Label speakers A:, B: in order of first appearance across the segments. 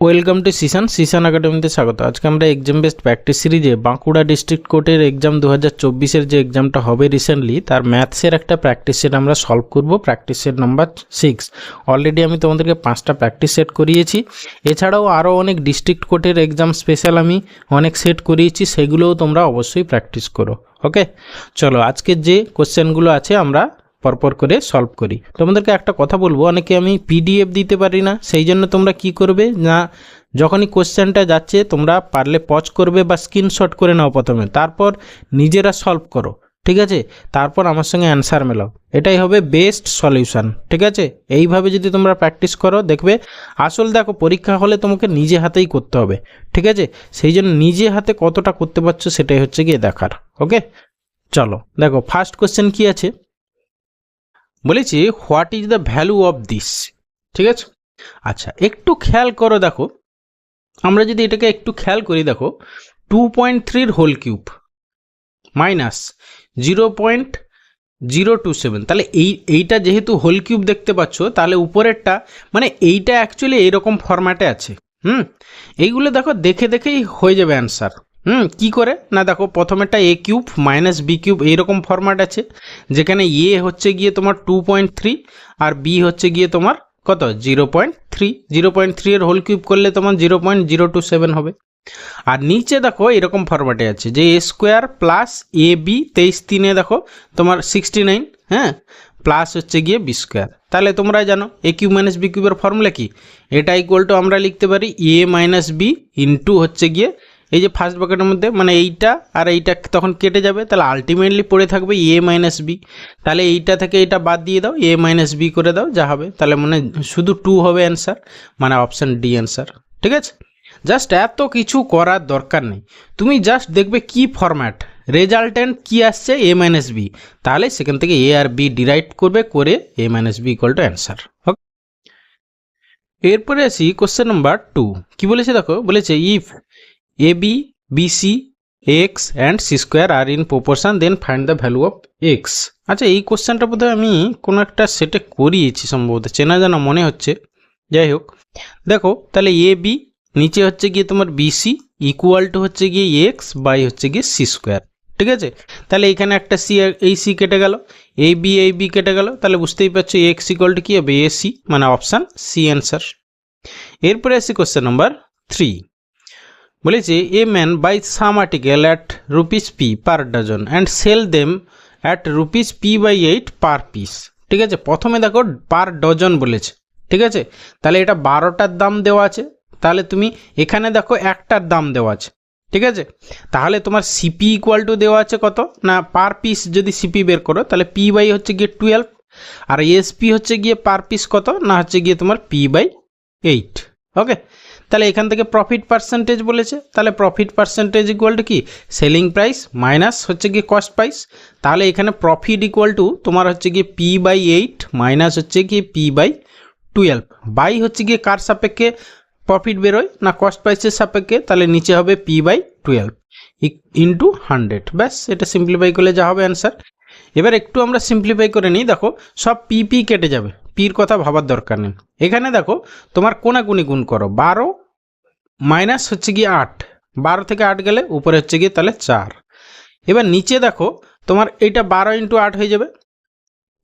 A: Welcome to Sisan একাডেমিতে স্বাগত। আজকে আমরা এক্সাম বেসড প্র্যাকটিস সিরিজে বাঁকুড়া ডিস্ট্রিক্ট কোর্টের এক্সাম 2024-এর যে এক্সামটা হবে রিসেন্টলি, তার ম্যাথসের একটা প্র্যাকটিস সেট আমরা সলভ করব। Practice set number 6। অলরেডি আমি তোমাদেরকে 5টা প্র্যাকটিস সেট করিয়েছি। এছাড়াও আরও অনেক ডিস্ট্রিক্ট কোর্টের এক্সাম স্পেশাল আমি অনেক সেট করিয়েছি, সেগুলোও তোমরা অবশ্যই প্র্যাকটিস করো। ওকে, চলো আজকের যে কোশ্চেনগুলো আছে আমরা পরপর করে সলভ করি। তোমাদেরকে একটা কথা বলবো, অনেকে আমি পিডিএফ দিতে পারি না, সেই জন্য তোমরা কি করবে না, যখনই কোশ্চেনটা যাচ্ছে তোমরা পারলে পজ করবে বা স্ক্রিনশট করে নাও প্রথমে, তারপর নিজেরা সলভ করো, ঠিক আছে? তারপর আমার সঙ্গে অ্যান্সার মেলাও, এটাই হবে বেস্ট সলিউশন, ঠিক আছে? এইভাবে যদি তোমরা প্র্যাকটিস করো দেখবে আসল, দেখো পরীক্ষা হলে তোমাকে নিজে হাতেই করতে হবে, ঠিক আছে? সেই জন্য নিজে হাতে কতটা করতে পারছো সেটাই হচ্ছে গিয়ে দেখার। ওকে, চলো দেখো ফার্স্ট কোশ্চেন কি আছে বলেছি, what is the value of this, ঠিক আছে? আচ্ছা একটু খেয়াল করো, দেখো আমরা যদি এটাকে একটু খেয়াল করি, দেখো 2.3 হোল কিউব মাইনাস 0.027, তাহলে এইটা যেহেতু হোল কিউব দেখতে পাচ্ছ, তাহলে উপরেরটা মানে এইটা অ্যাকচুয়ালি এইরকম ফরম্যাটে আছে। এইগুলো দেখো দেখে দেখেই হয়ে যাবে অ্যান্সার। কি করে না, দেখো প্রথমেরটা এ কিউব মাইনাস বি কিউব এইরকম ফরম্যাট আছে, যেখানে এ হচ্ছে গিয়ে তোমার 2.3 আর বি হচ্ছে গিয়ে তোমার কত 0.3। 0.3 এর হোল কিউব করলে তোমার 0.027 হবে। আর নিচে দেখো এরকম ফরম্যাটে আছে যে এ স্কোয়ার প্লাস এ বি 23 দেখো তোমার 69, হ্যাঁ, প্লাস হচ্ছে গিয়ে বি স্কোয়ার। তাহলে তোমরা জানো এ কিউব মাইনাস বি কিউবের ফর্মুলা কি, এটা ইকুয়াল টু আমরা লিখতে পারি এ মাইনাস বি ইন্টু হচ্ছে গিয়ে এই যে ফার্স্ট ব্র্যাকেটের মধ্যে মানে এইটা আর এইটা তখন কেটে যাবে, তাহলে আলটিমেটলি পড়ে থাকবে এ মাইনাস বি। তাহলে এইটা থেকে এইটা বাদ দিয়ে দাও, এ মাইনাস বি করে দাও, যা হবে তাহলে মানে শুধু 2 হবে অ্যান্সার, মানে অপশান ডি অ্যান্সার, ঠিক আছে? জাস্ট এত কিছু করার দরকার নেই, তুমি জাস্ট দেখবে কি ফরম্যাট, রেজাল্টেন্ট কি আসছে এ মাইনাস বি, তাহলে সেখান থেকে এ আর বি ডিরাইভ করবে, করে A minus B equal to answer. Okay, এরপরে আসি কোশ্চেন নাম্বার 2। কি বলেছে দেখো, বলেছে if A B B C X and C square are in proportion then find the value of X. আচ্ছা এই কোশ্চেনটা বোধহয় আমি কোনো একটা সেটে করিয়েছি, সম্ভবত চেনা জানা মনে হচ্ছে। যাই হোক, দেখো তাহলে এ বি নিচে হচ্ছে গিয়ে তোমার বিসি ইকুয়াল টু হচ্ছে গিয়ে এক্স বাই হচ্ছে গিয়ে সি স্কোয়ার, ঠিক আছে? তাহলে এখানে একটা সি, এই সি কেটে গেল, এই বি কেটে গেল, তাহলে বুঝতেই পারছো এক্স ইকুয়াল টু কি হবে এ সি, মানে অপশান সি অ্যান্সার। এরপরে আসি কোশ্চেন নাম্বার 3। বলেছে a man buy some article at rupees P per dozen and sell them at rupees P by 8 per piece, ঠিক আছে? প্রথমে দেখো পার ডজন বলেছে, ঠিক আছে? তাহলে এটা 12টার দাম দেওয়া আছে, তাহলে তুমি এখানে দেখো একটার দাম দেওয়া আছে, ঠিক আছে? তাহলে তোমার সিপি ইকুয়াল টু দেওয়া আছে কত না, পার পিস যদি সিপি বের করো তাহলে পি বাই হচ্ছে গিয়ে 12, আর এসপি হচ্ছে গিয়ে পার পিস কত না হচ্ছে গিয়ে তোমার পি বাই 8। ওকে, তাহলে এখান থেকে প্রফিট পার্সেন্টেজ বলেছে, তাহলে প্রফিট পার্সেন্টেজ ইকুয়াল টু কি সেলিং প্রাইস মাইনাস হচ্ছে গিয়ে কস্ট প্রাইস। তাহলে এখানে প্রফিট ইকুয়াল টু তোমার হচ্ছে গিয়ে পি বাই 8 মাইনাস হচ্ছে গিয়ে পি বাই 12 বাই হচ্ছে গিয়ে কার সাপেক্ষে প্রফিট বেরোয় না কস্ট প্রাইসের সাপেক্ষে, তাহলে নিচে হবে পি বাই 12 ইন্টু 100। ব্যাস, এটা সিম্পলিফাই করলে যা হবে অ্যান্সার। এবার একটু আমরা সিম্পলিফাই করে নিই, দেখো সব পি পি কেটে যাবে, পির কথা ভাবার দরকার নেই। এখানে দেখো তোমার কোনাকুনি গুণ করো, 12 মাইনাস হচ্ছে গিয়ে 8, 12 থেকে 8 গেলে উপরে হচ্ছে গিয়ে তাহলে 4। এবার নিচে দেখো তোমার এইটা 12 ইন্টু 8 হয়ে যাবে,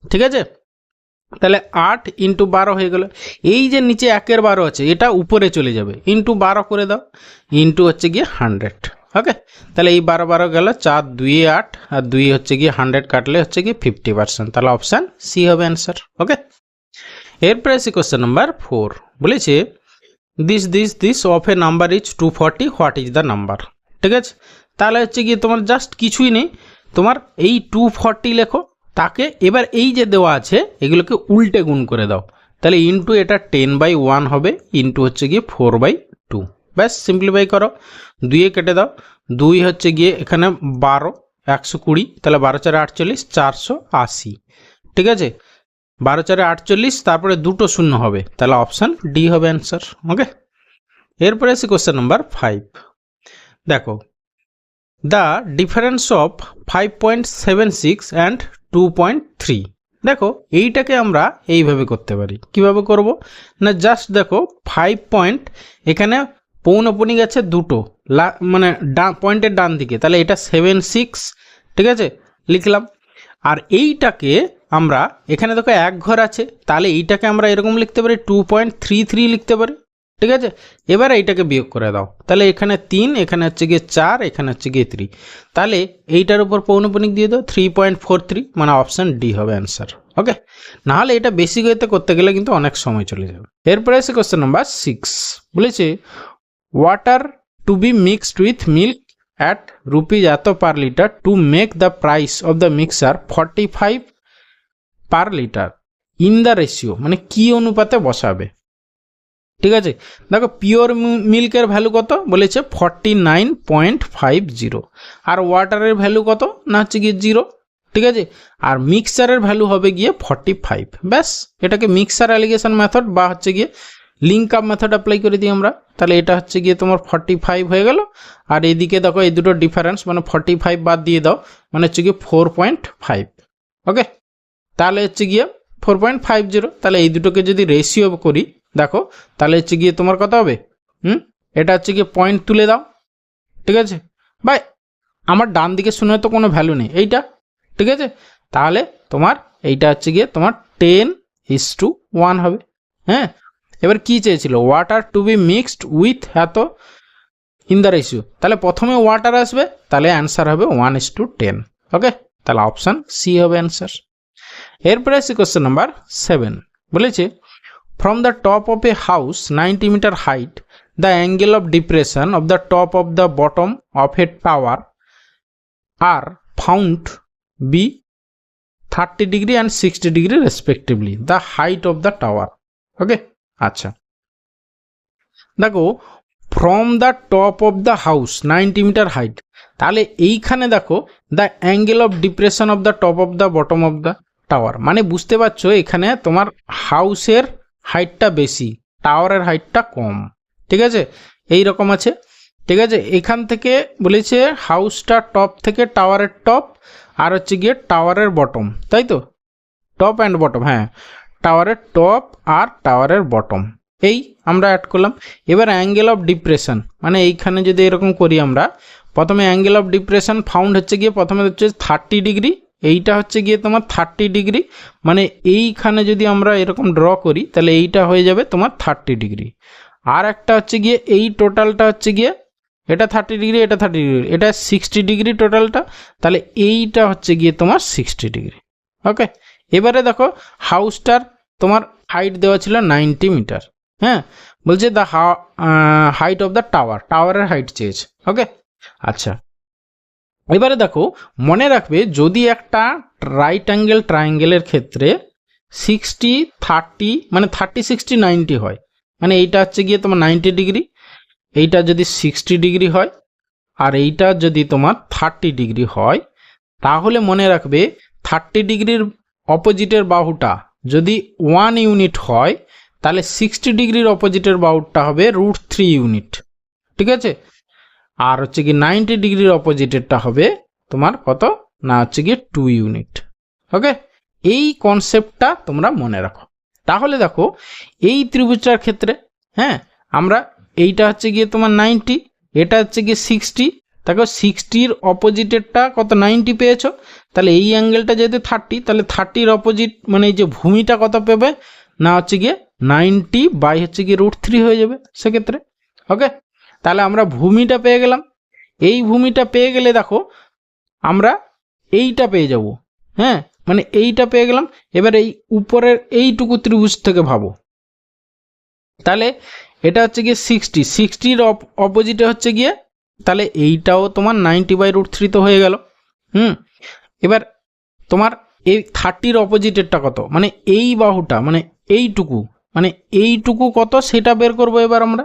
A: ঠিক আছে? তাহলে 8 ইন্টু 12 হয়ে গেল। এই যে নিচে 1-এর 12 আছে এটা উপরে চলে যাবে, ইন্টু 12 করে দাও, ইন্টু হচ্ছে গিয়ে 100। ওকে, তাহলে এই 12 12 গেল, 4 2 8 আর 2 হচ্ছে গিয়ে 100 কাটলে হচ্ছে গিয়ে 50%, তাহলে অপশান সি হবে অ্যান্সার। ওকে, এরপরে আসি কোশ্চেন নাম্বার 4। বলেছে this of A number is 240, what is the number, ঠিক আছে? তাহলে হচ্ছে গিয়ে তোমার জাস্ট কিছুই নেই, তোমার এই 240 লেখো, তাকে এবার এই যে দেওয়া আছে এগুলোকে উল্টে গুণ করে দাও, তাহলে ইন্টু এটা 10/1 হবে, ইন্টু হচ্ছে গিয়ে 4/2। ব্যাস সিম্পলিফাই করো, 2 কেটে দাও, 2 হচ্ছে গিয়ে এখানে 12 120, তাহলে 12 4 48 480, ঠিক আছে? 12 4 48, তারপরে দুটো শূন্য হবে, তাহলে অপশান ডি হবে অ্যান্সার। ওকে, এরপরে আসি কোশ্চেন নাম্বার 5। দেখো দ্য ডিফারেন্স অফ 5.76 অ্যান্ড 2.3, দেখো এইটাকে আমরা এইভাবে করতে পারি। কিভাবে করব না, জাস্ট দেখো 5 পয়েন্ট এখানে পৌনপনি গেছে দুটো, মানে পয়েন্টের ডান দিকে, তাহলে এটা 7 6, ঠিক আছে, লিখলাম। আর এইটাকে আমরা এখানে দেখো এক ঘর আছে, তাহলে এইটাকে আমরা এরকম লিখতে পারি 2.33 লিখতে পারি, ঠিক আছে। এবার এইটাকে বিয়োগ করে দাও, তাহলে এখানে 3, এখানে হচ্ছে গিয়ে 4, এখানে হচ্ছে গিয়ে 3, তাহলে এইটার উপর পৌনপনিক দিয়ে দাও 3.43, মানে অপশান ডি হবে অ্যান্সার। ওকে, নাহলে এটা বেসিক ওয়েতে করতে গেলে কিন্তু অনেক সময় চলে যাবে। এরপরে আছে কোশ্চেন নাম্বার 6, বলেছে water to be mixed with milk at rupees এত per liter to make the price of the mixer 45 per liter in the ratio, মানে কি অনুপাতে বসাবে, ঠিক আছে। দেখো পিওর মিল্কের ভ্যালু কত বলেছে 49.50, আর ওয়াটারের ভ্যালু কত না হচ্ছে গিয়ে 0, ঠিক আছে। আর মিক্সারের ভ্যালু হবে গিয়ে 45, ব্যাস এটাকে মিক্সার অ্যালিগেশন মেথড বা হচ্ছে গিয়ে লিঙ্ক আপ মেথড অ্যাপ্লাই করে দিই আমরা, তাহলে এটা হচ্ছে গিয়ে তোমার 45 হয়ে গেল। আর এদিকে দেখো এই দুটো ডিফারেন্স, মানে 45 বাদ দিয়ে দাও, মানে হচ্ছে গিয়ে 4.5। ওকে, তাহলে হচ্ছে গিয়ে 4.50, তাহলে এই দুটোকে যদি রেশিও করি দেখো, তাহলে হচ্ছে গিয়ে তোমার কত হবে, এটা হচ্ছে গিয়ে পয়েন্ট তুলে দাও, ঠিক আছে ভাই। আমার ডান দিকে শুনে তো কোনো ভ্যালু নেই এইটা, ঠিক আছে, তাহলে তোমার এইটা হচ্ছে গিয়ে তোমার 10:1 হবে। হ্যাঁ, এবার কি চেয়েছিল, water to be mixed with এত ইন দ্য রেশিও, তাহলে প্রথমে ওয়াটার আসবে, তাহলে অ্যান্সার হবে 1:10। ওকে, তাহলে অপশান সি হবে অ্যান্সার। এরপরে আসছে কোশ্চেন নাম্বার 7, বলেছে from the top of a house 90 metre height the angle of depression of the top of the bottom of a tower are found be 30 degree and 60 degree respectively, the height of the tower. Okay, আচ্ছা দেখো from the top of the house 90 metre height, তাহলে এইখানে দেখো the angle of depression of the top of the bottom of the tower, মানে বুঝতে পারছো এখানে তোমার হাউসের হাইটটা বেশি, টাওয়ারের হাইটটা কম, ঠিক আছে, এই রকম আছে, ঠিক আছে। এখান থেকে বলেছে হাউসটা টপ থেকে টাওয়ারের টপ, আর হচ্ছে গিয়ে টাওয়ারের বটম, তাই তো, টপ অ্যান্ড বটম, হ্যাঁ টাওয়ারের টপ আর টাওয়ারের বটম, এই আমরা অ্যাড করলাম। এবার অ্যাঙ্গেল অফ ডিপ্রেশন, মানে এইখানে যদি এরকম করি আমরা, প্রথমে অ্যাঙ্গেল অফ ডিপ্রেশন ফাউন্ড হচ্ছে গিয়ে প্রথমে হচ্ছে 30 ডিগ্রি, এইটা হচ্ছে গিয়ে তোমার 30 ডিগ্রি, মানে এইখানে যদি আমরা এরকম ড্র করি তাহলে এইটা হয়ে যাবে তোমার 30 ডিগ্রি। আর একটা হচ্ছে গিয়ে এই টোটালটা হচ্ছে গিয়ে এটা 30 ডিগ্রি, এটা 30 ডিগ্রি, এটা 60 ডিগ্রি টোটালটা, তাহলে এইটা হচ্ছে গিয়ে তোমার 60 ডিগ্রি। ওকে, এবারে দেখো হাউসটার তোমার হাইট দেওয়া ছিল 90 মিটার, হ্যাঁ বলছে the height of the tower, টাওয়ারের হাইট চেয়েছে। ওকে, আচ্ছা এবারে দেখো মনে রাখবে যদি একটা রাইট অ্যাঙ্গেল ট্রায়াঙ্গেলের ক্ষেত্রে 60-30 মানে 30-60-90 হয়, মানে এইটা হচ্ছে গিয়ে তোমার 90 ডিগ্রি, এইটা যদি 60 ডিগ্রি হয় আর এইটা যদি তোমার 30 ডিগ্রি হয়, তাহলে মনে রাখবে 30 ডিগ্রির অপোজিটের বাহুটা যদি 1 ইউনিট হয়, তাহলে 60 ডিগ্রির অপোজিটের বাহুটা হবে √3 ইউনিট, ঠিক আছে। আর হচ্ছে কি 90 ডিগ্রির অপোজিটেরটা হবে তোমার কত না হচ্ছে গিয়ে 2 ইউনিট। ওকে, এই কনসেপ্টটা তোমরা মনে রাখো। তাহলে দেখো এই ত্রিভুজটার ক্ষেত্রে, হ্যাঁ আমরা এইটা হচ্ছে গিয়ে তোমার 90, এটা হচ্ছে গিয়ে 60, দেখো 60-র অপোজিটেরটা কত 90 পেয়েছো, তাহলে এই অ্যাঙ্গেলটা যেহেতু 30, তাহলে 30-র অপোজিট মানে এই যে ভূমিটা কত পেবে না হচ্ছে গিয়ে 90 বাই হচ্ছে গিয়ে √3 হয়ে যাবে সেক্ষেত্রে। ওকে, তাহলে আমরা ভূমিটা পেয়ে গেলাম, এই ভূমিটা পেয়ে গেলে দেখো আমরা এইটা পেয়ে যাব, হ্যাঁ মানে এইটা পেয়ে গেলাম। এবার এই উপরের এইটুকু ত্রিভুজ থেকে ভাবো, তাহলে এটা হচ্ছে গিয়ে 60-র অপোজিটে হচ্ছে গিয়ে, তাহলে এইটাও তোমার 90 বাই √3 তো হয়ে গেল। এবার তোমার এই 30-র অপোজিটেরটা কত, মানে এই বাহুটা মানে এইটুকু কত সেটা বের করবো এবার আমরা,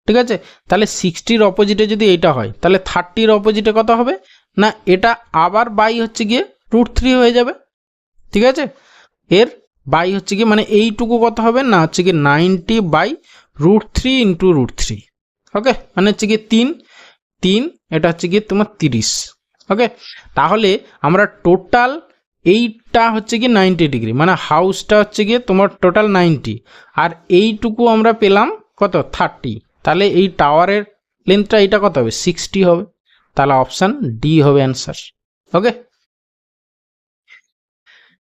A: ঠিক আছে। তাহলে 60-র অপোজিটে যদি এইটা হয়, তাহলে 30-র অপোজিটে কত হবে না এটা আবার বাই হচ্ছে গিয়ে √3 হয়ে যাবে, ঠিক আছে। এর বাই হচ্ছে গিয়ে মানে এইটুকু কত হবে না হচ্ছে গিয়ে 90 বাই √3 ইন্টু √3। ওকে, মানে হচ্ছে গিয়ে 3, এটা হচ্ছে গিয়ে তোমার 30। ওকে, তাহলে আমরা টোটাল এইটা হচ্ছে কি 90 ডিগ্রি, মানে হাউসটা হচ্ছে গিয়ে তোমার টোটাল 90, আর এইটুকু আমরা পেলাম কত 30, তাহলে এই টাওয়ারের লেন্থটা এইটা কত হবে 60 হবে, তাহলে অপশান ডি হবে অ্যান্সার। ওকে,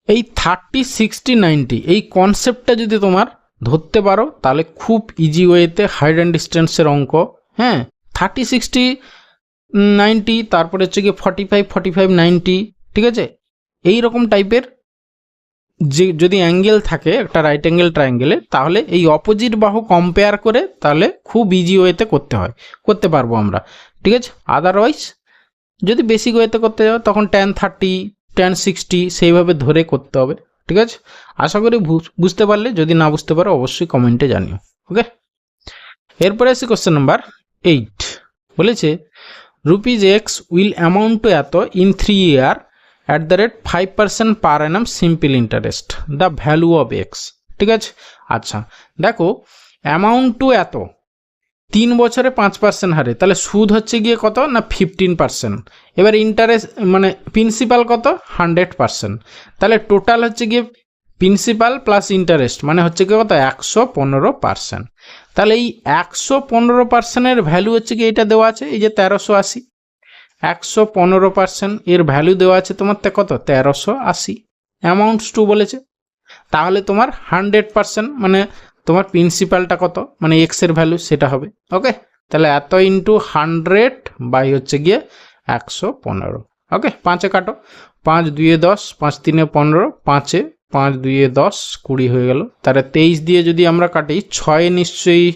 A: এই 30, 60, 90 এই কনসেপ্টটা যদি তোমার ধরতে পারো তাহলে খুব ইজি ওয়েতে হাইড অ্যান্ড ডিস্টেন্সের অঙ্ক, হ্যাঁ 30, 60, 90, তারপরে হচ্ছে গিয়ে 45, 45, 90, ঠিক আছে, এই রকম টাইপের যে যদি অ্যাঙ্গেল থাকে একটা রাইট অ্যাঙ্গেল ট্রায়াঙ্গেলে, তাহলে এই অপোজিট বাহু কম্পেয়ার করে তাহলে খুব ইজি ওয়েতে করতে পারবো আমরা, ঠিক আছে। আদারওয়াইজ যদি বেসিক ওয়েতে করতে যাও তখন tan 30, tan 60 সেইভাবে ধরে করতে হবে, ঠিক আছে। আশা করি বুঝতে পারলে, যদি না বুঝতে পারো অবশ্যই কমেন্টে জানিও। ওকে, এরপরে আসি কোশ্চেন নাম্বার 8, বলেছে ₹X উইল অ্যামাউন্ট টু এত in 3 year at the rate 5% per annum simple interest, the value of x, ঠিক আছে। আচ্ছা দেখো, অ্যামাউন্ট টু এত 3 বছরে 5% হারে, তাহলে সুদ হচ্ছে গিয়ে কত না 15%, এবার ইন্টারেস্ট মানে প্রিন্সিপাল কত 100%, তাহলে টোটাল হচ্ছে গিয়ে প্রিন্সিপাল প্লাস ইন্টারেস্ট মানে হচ্ছে গিয়ে কত 115%, তাহলে এই 115%-এর ভ্যালু হচ্ছে কি এটা দেওয়া আছে, এই যে 1380, 115% এর ভ্যালু দেওয়া আছে তোমার কত 1380, অ্যামাউন্টস টু বলেছে, তাহলে তোমার 100% মানে তোমার প্রিন্সিপালটা কত মানে এক্স এর ভ্যালু সেটা হবে। ওকে, তাহলে এত ইন্টু 100 বাই হচ্ছে গিয়ে 115। ওকে, 5-এ কাটো, 5 2-এ 10, 5 3-এ 15, 5-এ 5 2-এ 10 20 হয়ে গেল, তাহলে 23 দিয়ে যদি আমরা কাটি 6-এ নিশ্চয়ই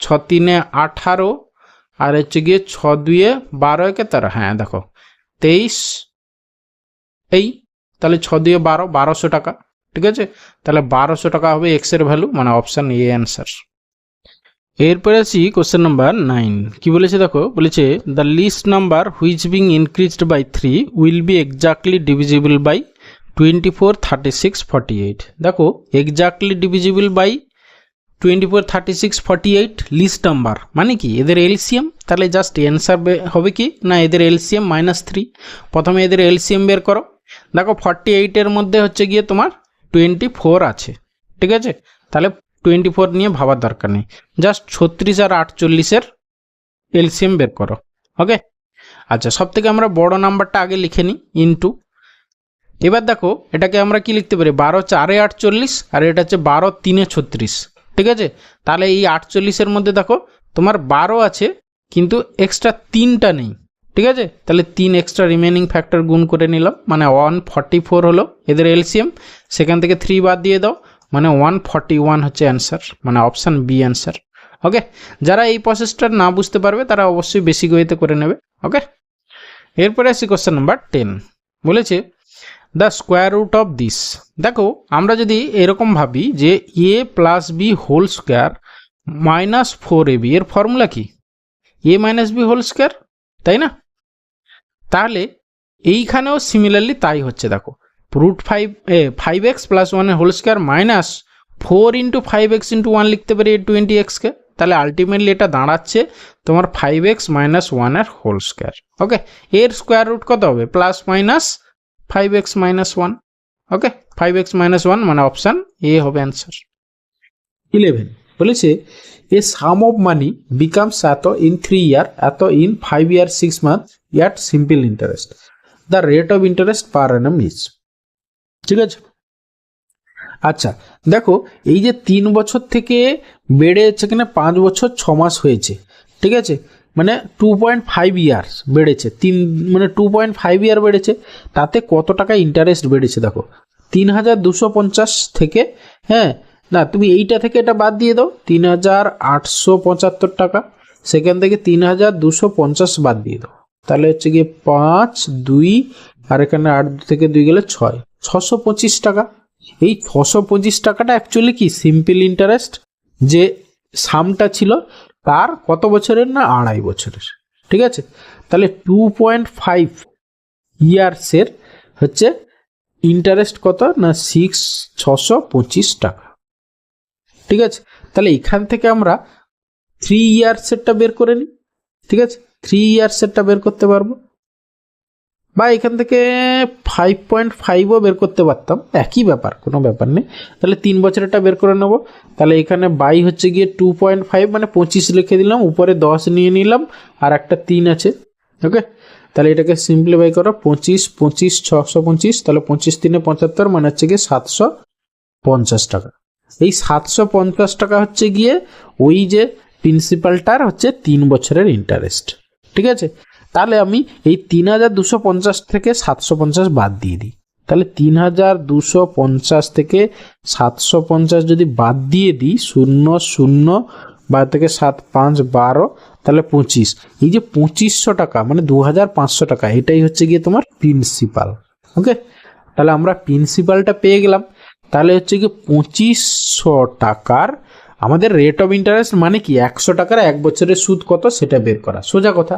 A: 6 3-এ 18, আর হচ্ছে গিয়ে 6 2-এ 12, 13, হ্যাঁ দেখো 23, এই তাহলে 6 2-এ 12, 1200 টাকা, ঠিক আছে, তাহলে 1200 টাকা হবে এক্স এর ভ্যালু, মানে অপশান এ অ্যান্সার। এরপরে আসি কোশ্চেন নাম্বার 9, কি বলেছে দেখো, বলেছে the least number which being increased by 3 will be exactly divisible by 24, 36, 48, দেখো exactly divisible by 24, 36, 48 least number মানে কি এদের এলসিএম, তাহলে জাস্ট অ্যান্সার হবে কি না এদের এলসিএম -3, প্রথমে এদের এলসিএম বের করো, দেখো 48-এর মধ্যে হচ্ছে গিয়ে তোমার 24 আছে, ঠিক আছে, তাহলে 24 নিয়ে ভাবার দরকার নেই, জাস্ট 36 আর 48-এর এলসিএম বের করো। ওকে, আচ্ছা সব থেকে আমরা বড় নাম্বারটা আগে লিখে নিই ইনটু, এবার দেখো এটাকে আমরা কি লিখতে পারি 12 4-এ 48, আর এটা হচ্ছে 12 3-এ 36, ঠিক আছে, তাহলে এই 48-এর মধ্যে দেখো তোমার 12 আছে কিন্তু এক্সট্রা 3টা নেই, ঠিক আছে, তাহলে 3 এক্সট্রা রিমেনিং ফ্যাক্টর গুণ করে নিলাম, মানে 144 হলো এদের এলসিএম, সেখান থেকে 3 বাদ দিয়ে দাও, মানে 141 হচ্ছে অ্যান্সার, মানে অপশান বি অ্যান্সার। ওকে, যারা এই প্রসেসটা না বুঝতে পারবে তারা অবশ্যই বেসিক ওয়েতে করে নেবে। ওকে, এরপরে আসি কোশ্চেন নাম্বার 10, বলেছে the square root of this, দেখো আমরা যদি এরকম ভাবি যে A plus B whole square -4ab, এর ফর্মুলা কি A minus B whole square, তাই না, তাহলে এইখানেও সিমিলারলি তাই হচ্ছে, দেখো √5x + 1 হোল স্কোয়ার -4 × 5x × 1 লিখতে পারি 20x-কে, তাহলে আলটিমেটলি এটা দাঁড়াচ্ছে তোমার 5x - 1 এর হোল স্কোয়ার। ওকে, এর স্কোয়ার রুট কত হবে +-5x - 1, ওকে 5x - 1 মানে অপশান এ হবে অ্যান্সার। 11 বলেছে এ সাম অফ মানি বিকামস এত ইন 3 year, এত in 5 year 6 month at simple interest, the rate of interest per Anam is, ঠিক আছে। আচ্ছা দেখো এই যে 3 বছর থেকে বেড়ে যাচ্ছে কিনা 5 বছর 6 মাস হয়েছে, ঠিক আছে, মানে 2.5 ইয়ার্স বেড়েছে, মানে 2.5 ইয়ার বেড়েছে, তাতে কত টাকা ইন্টারেস্ট বেড়েছে দেখো 3250 থেকে, হ্যাঁ না তুমি এইটা থেকে এটা বাদ দিয়ে দাও 3875 টাকা, সেখান থেকে 3250 বাদ দিয়ে দাও, তাহলে হচ্ছে গিয়ে 5 2 আর এখানে 8 থেকে 2 গেলে 6, 625 টাকা। এই 625 টাকাটা অ্যাকচুয়ালি কি সিম্পল ইন্টারেস্ট, যে সামটা ছিল তার কত বছরের না 2.5 বছরের, ঠিক আছে, তাহলে 2.5 ইয়ার্সের হচ্ছে ইন্টারেস্ট কত না 625 টাকা, ঠিক আছে, তাহলে এখান থেকে আমরা 3 ইয়ার্সেরটা বের করে নিই, ঠিক আছে, 3 ইয়ার্সেরটা বের করতে পারবো। বা এখান থেকে 5.5ও বের করতে পারতাম, একই ব্যাপার, কোনো ব্যাপার নেই। তাহলে 3 বছরেরটা বের করে নেবো। তাহলে এখানে বাই হচ্ছে গিয়ে 2.5 মানে 25 লিখে দিলাম, উপরে 10 নিয়ে নিলাম, আর একটা 3 আছে। ওকে, তাহলে এটাকে সিম্পলিফাই করো, 25 25 625, তাহলে 25 3 75 মানে হচ্ছে গিয়ে 750 টাকা। এই 750 টাকা হচ্ছে গিয়ে ওই যে প্রিন্সিপালটার হচ্ছে 3 বছরের ইন্টারেস্ট। ঠিক আছে, তাহলে আমি এই 3250 থেকে 750 বাদ দিয়ে দিই। তাহলে 3250 থেকে 750 যদি বাদ দিয়ে দিই, 0 0 বাদ থেকে 7 5 12, তাহলে 25। এই যে 2500 টাকা মানে 2500 টাকা, এটাই হচ্ছে গিয়ে তোমার প্রিন্সিপাল। ওকে, তাহলে আমরা প্রিন্সিপালটা পেয়ে গেলাম। তাহলে হচ্ছে গিয়ে 2500 টাকার আমাদের রেট অফ ইন্টারেস্ট মানে কি 100 টাকার 1 বছরের সুদ কত সেটা বের করা, সোজা কথা।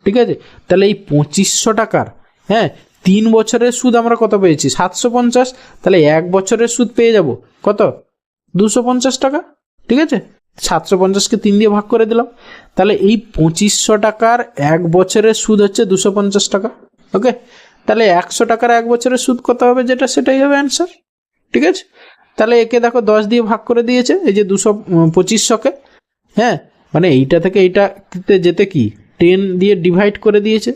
A: ঠিক আছে, তাহলে এই 2500 টাকার, হ্যাঁ, 3 বছরের সুদ আমরা কত পেয়েছি 750, তাহলে 1 বছরের সুদ পেয়ে যাব কত 250 টাকা। ঠিক আছে, 750কে 3 দিয়ে ভাগ করে দিলাম, তাহলে এই 2500 টাকার 1 বছরের সুদ হচ্ছে 250 টাকা। ওকে, তাহলে 100 টাকার 1 বছরের সুদ কত হবে, যেটা সেটাই হবে অ্যান্সার। ঠিক আছে, তাহলে একে দেখো 10 দিয়ে ভাগ করে দিয়েছে, এই যে 2500কে, হ্যাঁ, মানে এইটা থেকে এইটাতে যেতে কি 10 দিয়ে ডিভাইড করে দিয়েছে।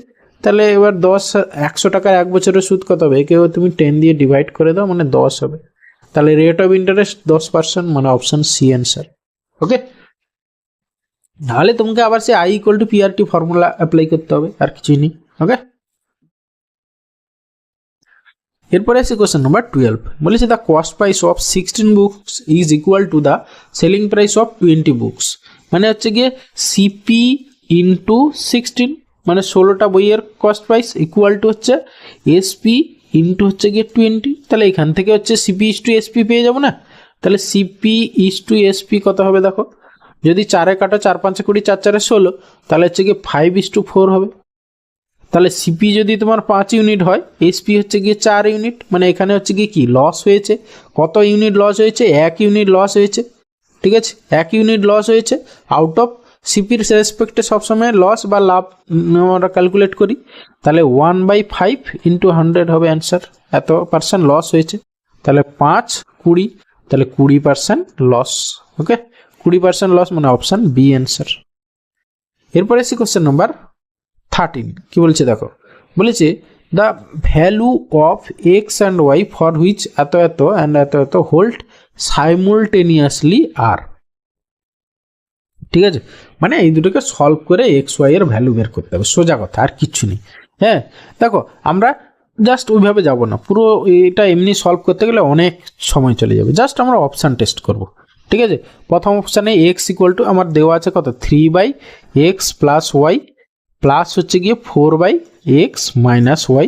A: তাহলে এবার 100 টাকার 1 বছরের সুদ কত হবে, একেও তুমি 10 দিয়ে ডিভাইড করে দাও, মানে 10 হবে। তাহলে রেট অফ ইন্টারেস্ট 10%, মানে অপশন সি অ্যান্সার। ওকে, নাহলে তোমাকে আবার say I equal to PRT formula apply করতে হবে, আর কিছুই নেই। ওকে, এরপরে আছে কোশ্চেন নাম্বার 12, বলেছে the cost price of 16 books is equal to the selling price of 20 books. মানে হচ্ছে গিয়ে সিপি ইন্টু 16, মানে 16টা বইয়ের কস্ট প্রাইস ইকুয়াল টু হচ্ছে এসপি ইন্টু হচ্ছে গিয়ে 20। তাহলে এখান থেকে হচ্ছে সিপি ইস টু এসপি পেয়ে যাবো না। তাহলে সিপি ইস টু এসপি কত হবে দেখো, যদি 4-এ কাটো 4 5-এ 20, 4 4-এ 16, তাহলে হচ্ছে গিয়ে 5:4 হবে। তাহলে সিপি যদি তোমার 5 ইউনিট হয়, এসপি হচ্ছে গিয়ে 4 ইউনিট, মানে এখানে হচ্ছে গিয়ে কি লস হয়েছে, কত ইউনিট লস হয়েছে, 1 ইউনিট লস হয়েছে। ঠিক আছে, 1 ইউনিট লস হয়েছে আউট অফ সিপির রেসপেক্টে সবসময় লস বা লাভ আমরা ক্যালকুলেট করি। তাহলে 1/5 ইন্টু 100 হবে অ্যান্সার, এত পার্সেন্ট লস হয়েছে। তাহলে 5 20, তাহলে 20% লস। ওকে, 20% লস, মানে অপশান বি অ্যান্সার। এরপরে এসে কোশ্চেন নাম্বার 13, কি বলছে দেখো, বলেছে the value of X and Y for which এত এত অ্যান্ড এত এত হোল্ড সাইমুলটেনিয়াসলি আর। ঠিক আছে, মানে এই দুটোকে সলভ করে এক্স ওয়াই এর ভ্যালু বের করতে হবে, সোজা কথা, আর কিচ্ছু নেই। হ্যাঁ, দেখো আমরা জাস্ট ওইভাবে যাব না, পুরো এটা এমনি সলভ করতে গেলে অনেক সময় চলে যাবে। জাস্ট আমরা অপশান টেস্ট করব। ঠিক আছে, প্রথম অপশানে এক্স ইকুয়াল টু আমার দেওয়া আছে কত 3/x প্লাস ওয়াই প্লাস হচ্ছে গিয়ে 4/x minus Y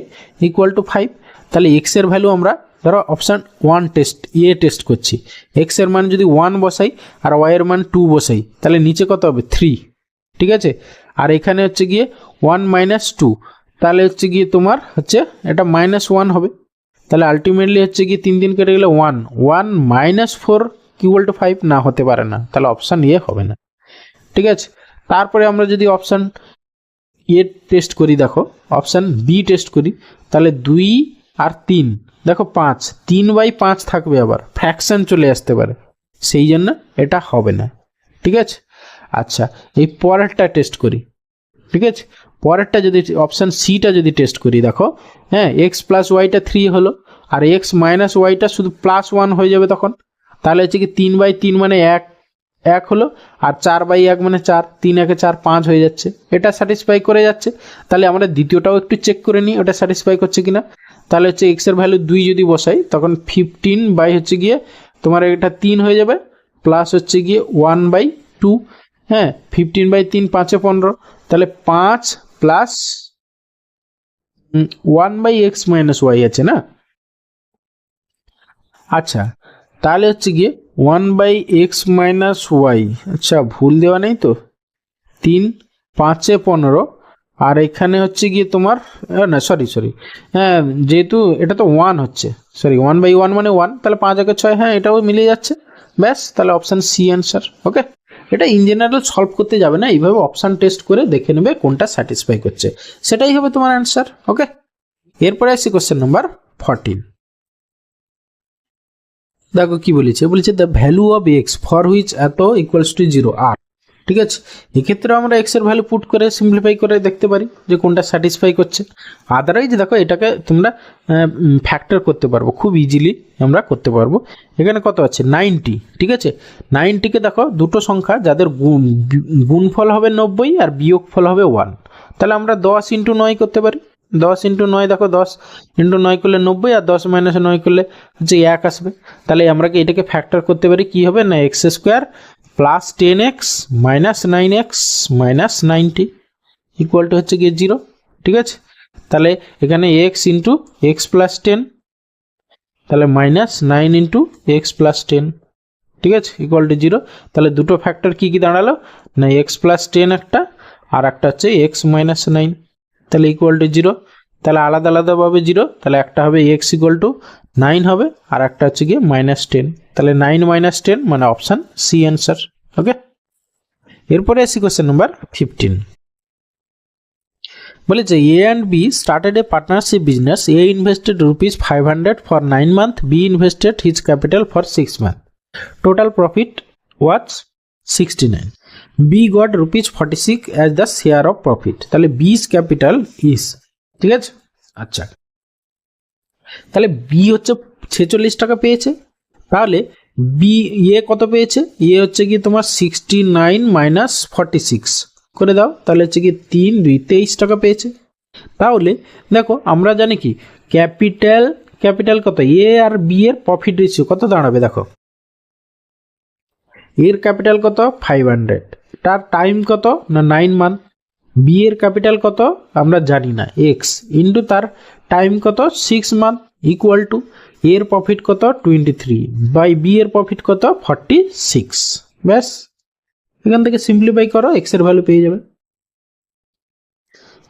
A: equal to 5। তাহলে এক্স এর ভ্যালু আমরা ধরো অপশান 1 টেস্ট টেস্ট করছি, এক্স এর মান যদি 1 বসাই আর ওয়াই এর মান 2 বসাই, তাহলে নিচে কত হবে 3। ঠিক আছে, আর এখানে হচ্ছে গিয়ে 1 মাইনাস 2, তাহলে হচ্ছে গিয়ে তোমার হচ্ছে এটা -1 হবে। তাহলে আলটিমেটলি হচ্ছে গিয়ে 3 3 কেটে গেলে 1 1 মাইনাস 4 ইকুয়াল টু 5, না হতে পারে না, তাহলে অপশান এ হবে না। ঠিক আছে, তারপরে আমরা যদি অপশান এ টেস্ট করি, দেখো অপশান বি টেস্ট করি, তাহলে 2 আর 3, দেখো 5, 3/5 থাকবে, আবার ফ্র্যাকশন চলে আসতে পারে, সেই জন্য এটা হবে না। ঠিক আছে, আচ্ছা এই পরেরটা টেস্ট করি। ঠিক আছে, পরেরটা যদি অপশান সিটা যদি টেস্ট করি, দেখো হ্যাঁ, এক্স প্লাস ওয়াইটা 3 হলো, আর এক্স মাইনাস ওয়াইটা শুধু +1 হয়ে যাবে তখন। তাহলে হচ্ছে কি 3/3 মানে 1 হলো, আর 4/1 মানে 4, 3 1 4 5 হয়ে যাচ্ছে, এটা স্যাটিসফাই করে যাচ্ছে। তাহলে আমরা দ্বিতীয়টাও একটু চেক করে নিই ওটা স্যাটিসফাই করছে কিনা। তাহলে হচ্ছে এক্স এর ভ্যালু 2 যদি বসাই, তখন 15 হচ্ছে গিয়ে তোমার এটা 3 হয়ে যাবে, প্লাস হচ্ছে গিয়ে 1/2, হ্যাঁ 15/3 5 15, তাহলে 5 প্লাস 1/x মাইনাস ওয়াই আছে না। আচ্ছা, তাহলে হচ্ছে গিয়ে 1/x মাইনাস ওয়াই, আচ্ছা ভুল দেওয়া নেই তো, 3 5 15, আর এখানে হচ্ছে গিয়ে তোমার না সরি হ্যাঁ, যেহেতু এটা তো 1 হচ্ছে, সরি 1/1 মানে 1, তাহলে 5 1 6, হ্যাঁ এটাও মিলে যাচ্ছে, ব্যাস তাহলে অপশান সি অ্যান্সার। ওকে, এটা ইন জেনারেল সলভ করতে যাবে না, এইভাবে অপশান টেস্ট করে দেখে নেবে কোনটা স্যাটিসফাই করছে, সেটাই হবে তোমার অ্যান্সার। ওকে। এরপরে আসছি কোশ্চেন নাম্বার 14। দেখো কি বলেছে the value of x for which এত ইকুয়ালস টু 0 আর, ঠিক আছে। এক্ষেত্রে আমরা এক্স এর ভ্যালু পুট করে সিম্পলিফাই করে দেখতে পারি যে কোনটা স্যাটিসফাই করছে। আদারওয়াইজ দেখো এটাকে তোমরা ফ্যাক্টর করতে পারবো, খুব ইজিলি আমরা করতে পারবো। এখানে কত আছে 90, ঠিক আছে। 90কে দেখো দুটো সংখ্যা যাদের গুণফল হবে 90 আর বিয়োগফল হবে 1, তাহলে আমরা 10 ইন্টু 9 করতে পারি। 10 ইন্টু 9 দেখো 10 ইন্টু 9 করলে 90 আর 10 মাইনাস 9 করলে হচ্ছে 1 আসবে। তাহলে আমরা কি এটাকে ফ্যাক্টর করতে পারি, কি হবে না x square plus 10x minus 9x minus 90 equal to হচ্ছে গিয়ে 0, ঠিক আছে। তাহলে এখানে x ইন্টু এক্স প্লাস 10, তাহলে মাইনাস 9 ইন্টু এক্স প্লাস 10, ঠিক আছে, ইকুয়াল টু 0। তাহলে দুটো ফ্যাক্টর কি কি দাঁড়ালো না এক্স প্লাস 10 একটা আর একটা হচ্ছে এক্স মাইনাস 9, তাহলে ইকুয়াল টু 0। তাহলে আলাদা আলাদাভাবে 0, তাহলে একটা হবে এক্স ইকুয়াল টু 9 হবে আর একটা হচ্ছে গিয়ে মাইনাস 10, তাহলে 9 মাইনাস 10 মানে অপশান সি অ্যান্সার। ওকে, এরপরে আসি কোশ্চেন নাম্বার 15। বলেছে A and B started a partnership business, A invested ₹500 for 9 months, B invested his capital for 6 months, total profit was 69, B got ₹46 as the share of profit. তাহলে B's capital is, ঠিক আছে। আচ্ছা, তাহলে B হচ্ছে 46 টাকা পেয়েছে, তাহলে B ইয়ে কত পেয়েছে, ইয়ে হচ্ছে কি তোমার 69 মাইনাস 46 করে দাও, তাহলে হচ্ছে কি 3 2 23 টাকা পেয়েছে। তাহলে দেখো আমরা জানি কি ক্যাপিটাল কত, এ আর বি এর প্রফিট রেশিও কত দাঁড়াবে, দেখো এর ক্যাপিটাল কত 500, তার টাইম কত না 9 মান্থ, বি এর ক্যাপিটাল কত আমরা জানি না এক্স ইন্টু তার টাইম কত 6 মান্থ ইকুয়াল টু এর প্রফিট কত 23 বাই বি এর প্রফিট কত 46। ব্যাস, এখান থেকে সিম্পলিফাই করো এক্স এর ভ্যালু পেয়ে যাবে।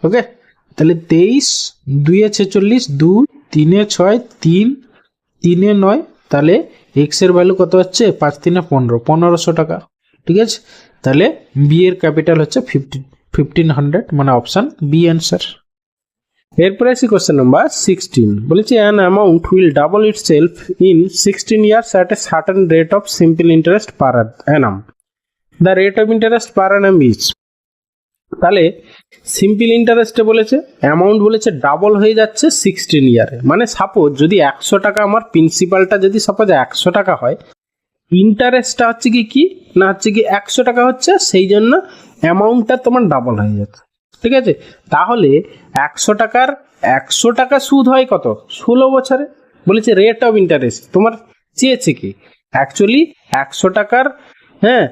A: ওকে, তাহলে 23 2 46 2 3 6 3 3 9, তাহলে এক্স এর ভ্যালু কত হচ্ছে 5 3 15 1500 টাকা, ঠিক আছে। তাহলে বি এর ক্যাপিটাল হচ্ছে 1500 মানে অপশান বি অ্যান্সার। এরপরে আসি কোশ্চেন নাম্বার 16। বলেছে an amount will double itself in 16 years at a certain rate of simple interest per Anam, the rate of interest per Anam is. তাহলে সিম্পল ইন্টারেস্টে বলেছে অ্যামাউন্ট বলেছে ডাবল হয়ে যাচ্ছে 16 ইয়ারে, মানে সাপোজ যদি 100 টাকা আমার প্রিন্সিপালটা যদি সাপোজ 100 টাকা হয়, ইন্টারেস্টটা হচ্ছে কি না হচ্ছে কি 100 টাকা হচ্ছে, সেই জন্য অ্যামাউন্টটা তোমার ডাবল হয়ে যাচ্ছে, ঠিক আছে। তাহলে 100 টাকা সুদ হয় কত 16 বছরে, বলেছে রেট অফ ইন্টারেস্ট তোমার চেয়েছে কি অ্যাকচুয়ালি 100 টাকার, হ্যাঁ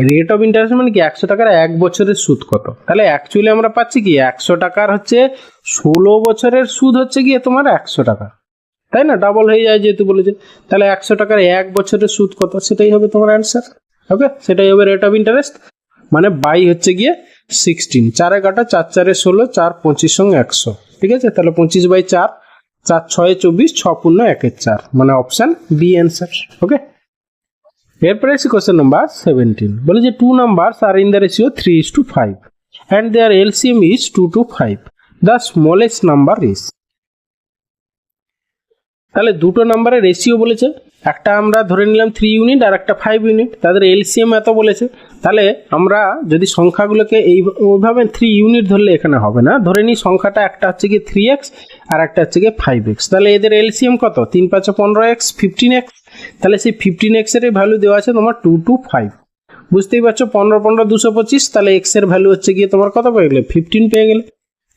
A: রেট অফ ইন্টারেস্ট মানে কি 100 টাকার 1 বছরের সুদ কত, তাহলে অ্যাকচুয়ালি আমরা পাচ্ছি কি 100 টাকার হচ্ছে 16 বছরের সুদ হচ্ছে গিয়ে তোমার 100 টাকা, তাই না, ডাবল হয়ে যায় যেহেতু বলেছে। তাহলে 100 টাকার 1 বছরের সুদ কত, সেটাই হবে তোমার অ্যান্সার। ওকে, সেটাই হবে রেট অফ ইন্টারেস্ট, মানে বাই হচ্ছে গিয়ে 16, 4 কাটা 4 4 16 4 25 সঙ্গে 100, ঠিক আছে। তাহলে 25/4 4 6 24 6 পূর্ণ 1 4, মানে অপশান বি অ্যান্সার। ওকে, এরপরে আছে কোশ্চেন নাম্বার 17। বলে যে 2 numbers আর in the ratio 3:5 and their LCM is 2:5, the smallest number is। তাহলে দুটো নাম্বারের রেশিও বলেছে, একটা আমরা ধরে নিলাম 3 ইউনিট আর একটা 5 ইউনিট, তাদের এলসিএম এত বলেছে। তাহলে আমরা যদি সংখ্যাগুলোকে এইভাবে 3 ইউনিট ধরলে এখানে হবে না, ধরে নিই সংখ্যাটা একটা হচ্ছে কি 3x আর একটা হচ্ছে কি 5x, তাহলে এদের এলসিএম কত 3 5 15x 15x, তাহলে সেই 15x এর ভ্যালু দেওয়া আছে তোমার 2:5, বুঝতেই পারছো 15 15 225, তাহলে x এর ভ্যালু হচ্ছে গিয়ে তোমার কত পেয়ে গেলে 15 পেয়ে গেলে।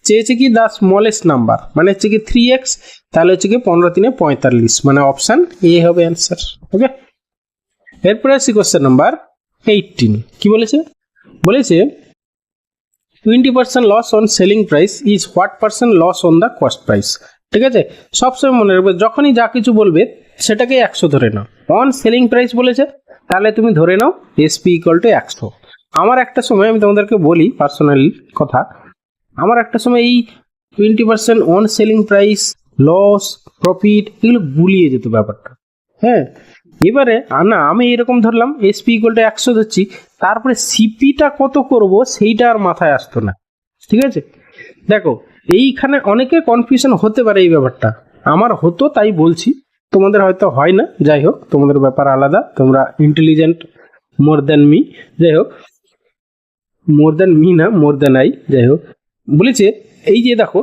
A: চেয়েছে কি দ্য স্মলেস্ট নাম্বার মানে হচ্ছে কি 3x, তাহলে হচ্ছে কি 15 3 45, মানে অপশান এ হবে অ্যান্সার। ওকে, এরপরে আসি কোশ্চেন নাম্বার 18। কি বলেছে, বলেছে 20% loss on selling price is what percent loss on the cost price, ঠিক আছে। সবসময় মনে রাখবে যখনই যা কিছু বলবে সেটাকে 100 ধরে নাও। অন সেলিং প্রাইস বলেছে তাহলে তুমি ধরে নাও এসপি ইকুয়াল টু 100। আমার একটা সময় আমি তোমাদেরকে বলি পার্সোনালি কথা, আমার একটা সময় এই 20% on selling price loss profit এগুলো গুলিয়ে যেত ব্যাপারটা, হ্যাঁ। এবারে না আমি এরকম ধরলাম এসপি ইকুয়াল টু 100 ধরছি, তারপরে সিপিটা কত করব সেইটা আর মাথায় আসতো না, ঠিক আছে। দেখো এইখানে অনেকে কনফিউশন হতে পারে এই ব্যাপারটা, আমার হতো তাই বলছি, তোমাদের হয়তো হয় না, যাই হোক তোমাদের ব্যাপার আলাদা, তোমরা ইন্টেলিজেন্ট মোর দ্যান মি, যাই হোক মোর দ্যান মি না মোর দ্যান আই, যাই হোক বলেছে এই যে দেখো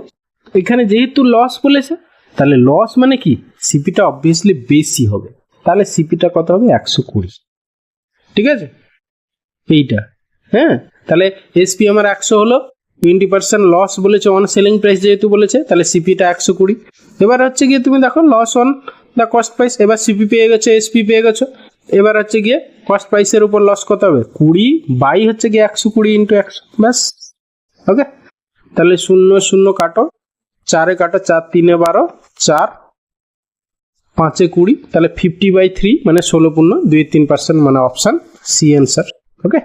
A: এখানে যেহেতু লস বলেছে, তাহলে লস মানে কি সিপিটা অবভিয়াসলি বেশি হবে, তাহলে সিপিটা কত হবে 120, ঠিক আছে এইটা, হ্যাঁ তাহলে এসপি আমার 100 হলো, 20% লস বলেছে অন সেলিং প্রাইস যেহেতু বলেছে, তাহলে সিপিটা 120। এবার হচ্ছে গিয়ে তুমি দেখো loss on the cost price, এবার সিপি পেয়ে গেছো এসপি পেয়ে গেছো, এবার হচ্ছে গিয়ে কস্ট প্রাইসের উপর লস কত হবে 20 বাই হচ্ছে গিয়ে 120 ইন্টু 100, ব্যাস ওকে। তাহলে 0 0 কাটো, 4 কাটো, 4 3 12, 4 5 20, তাহলে 50/3 মানে 16.23%, মানে অপশন সি অ্যান্সার, ওকে।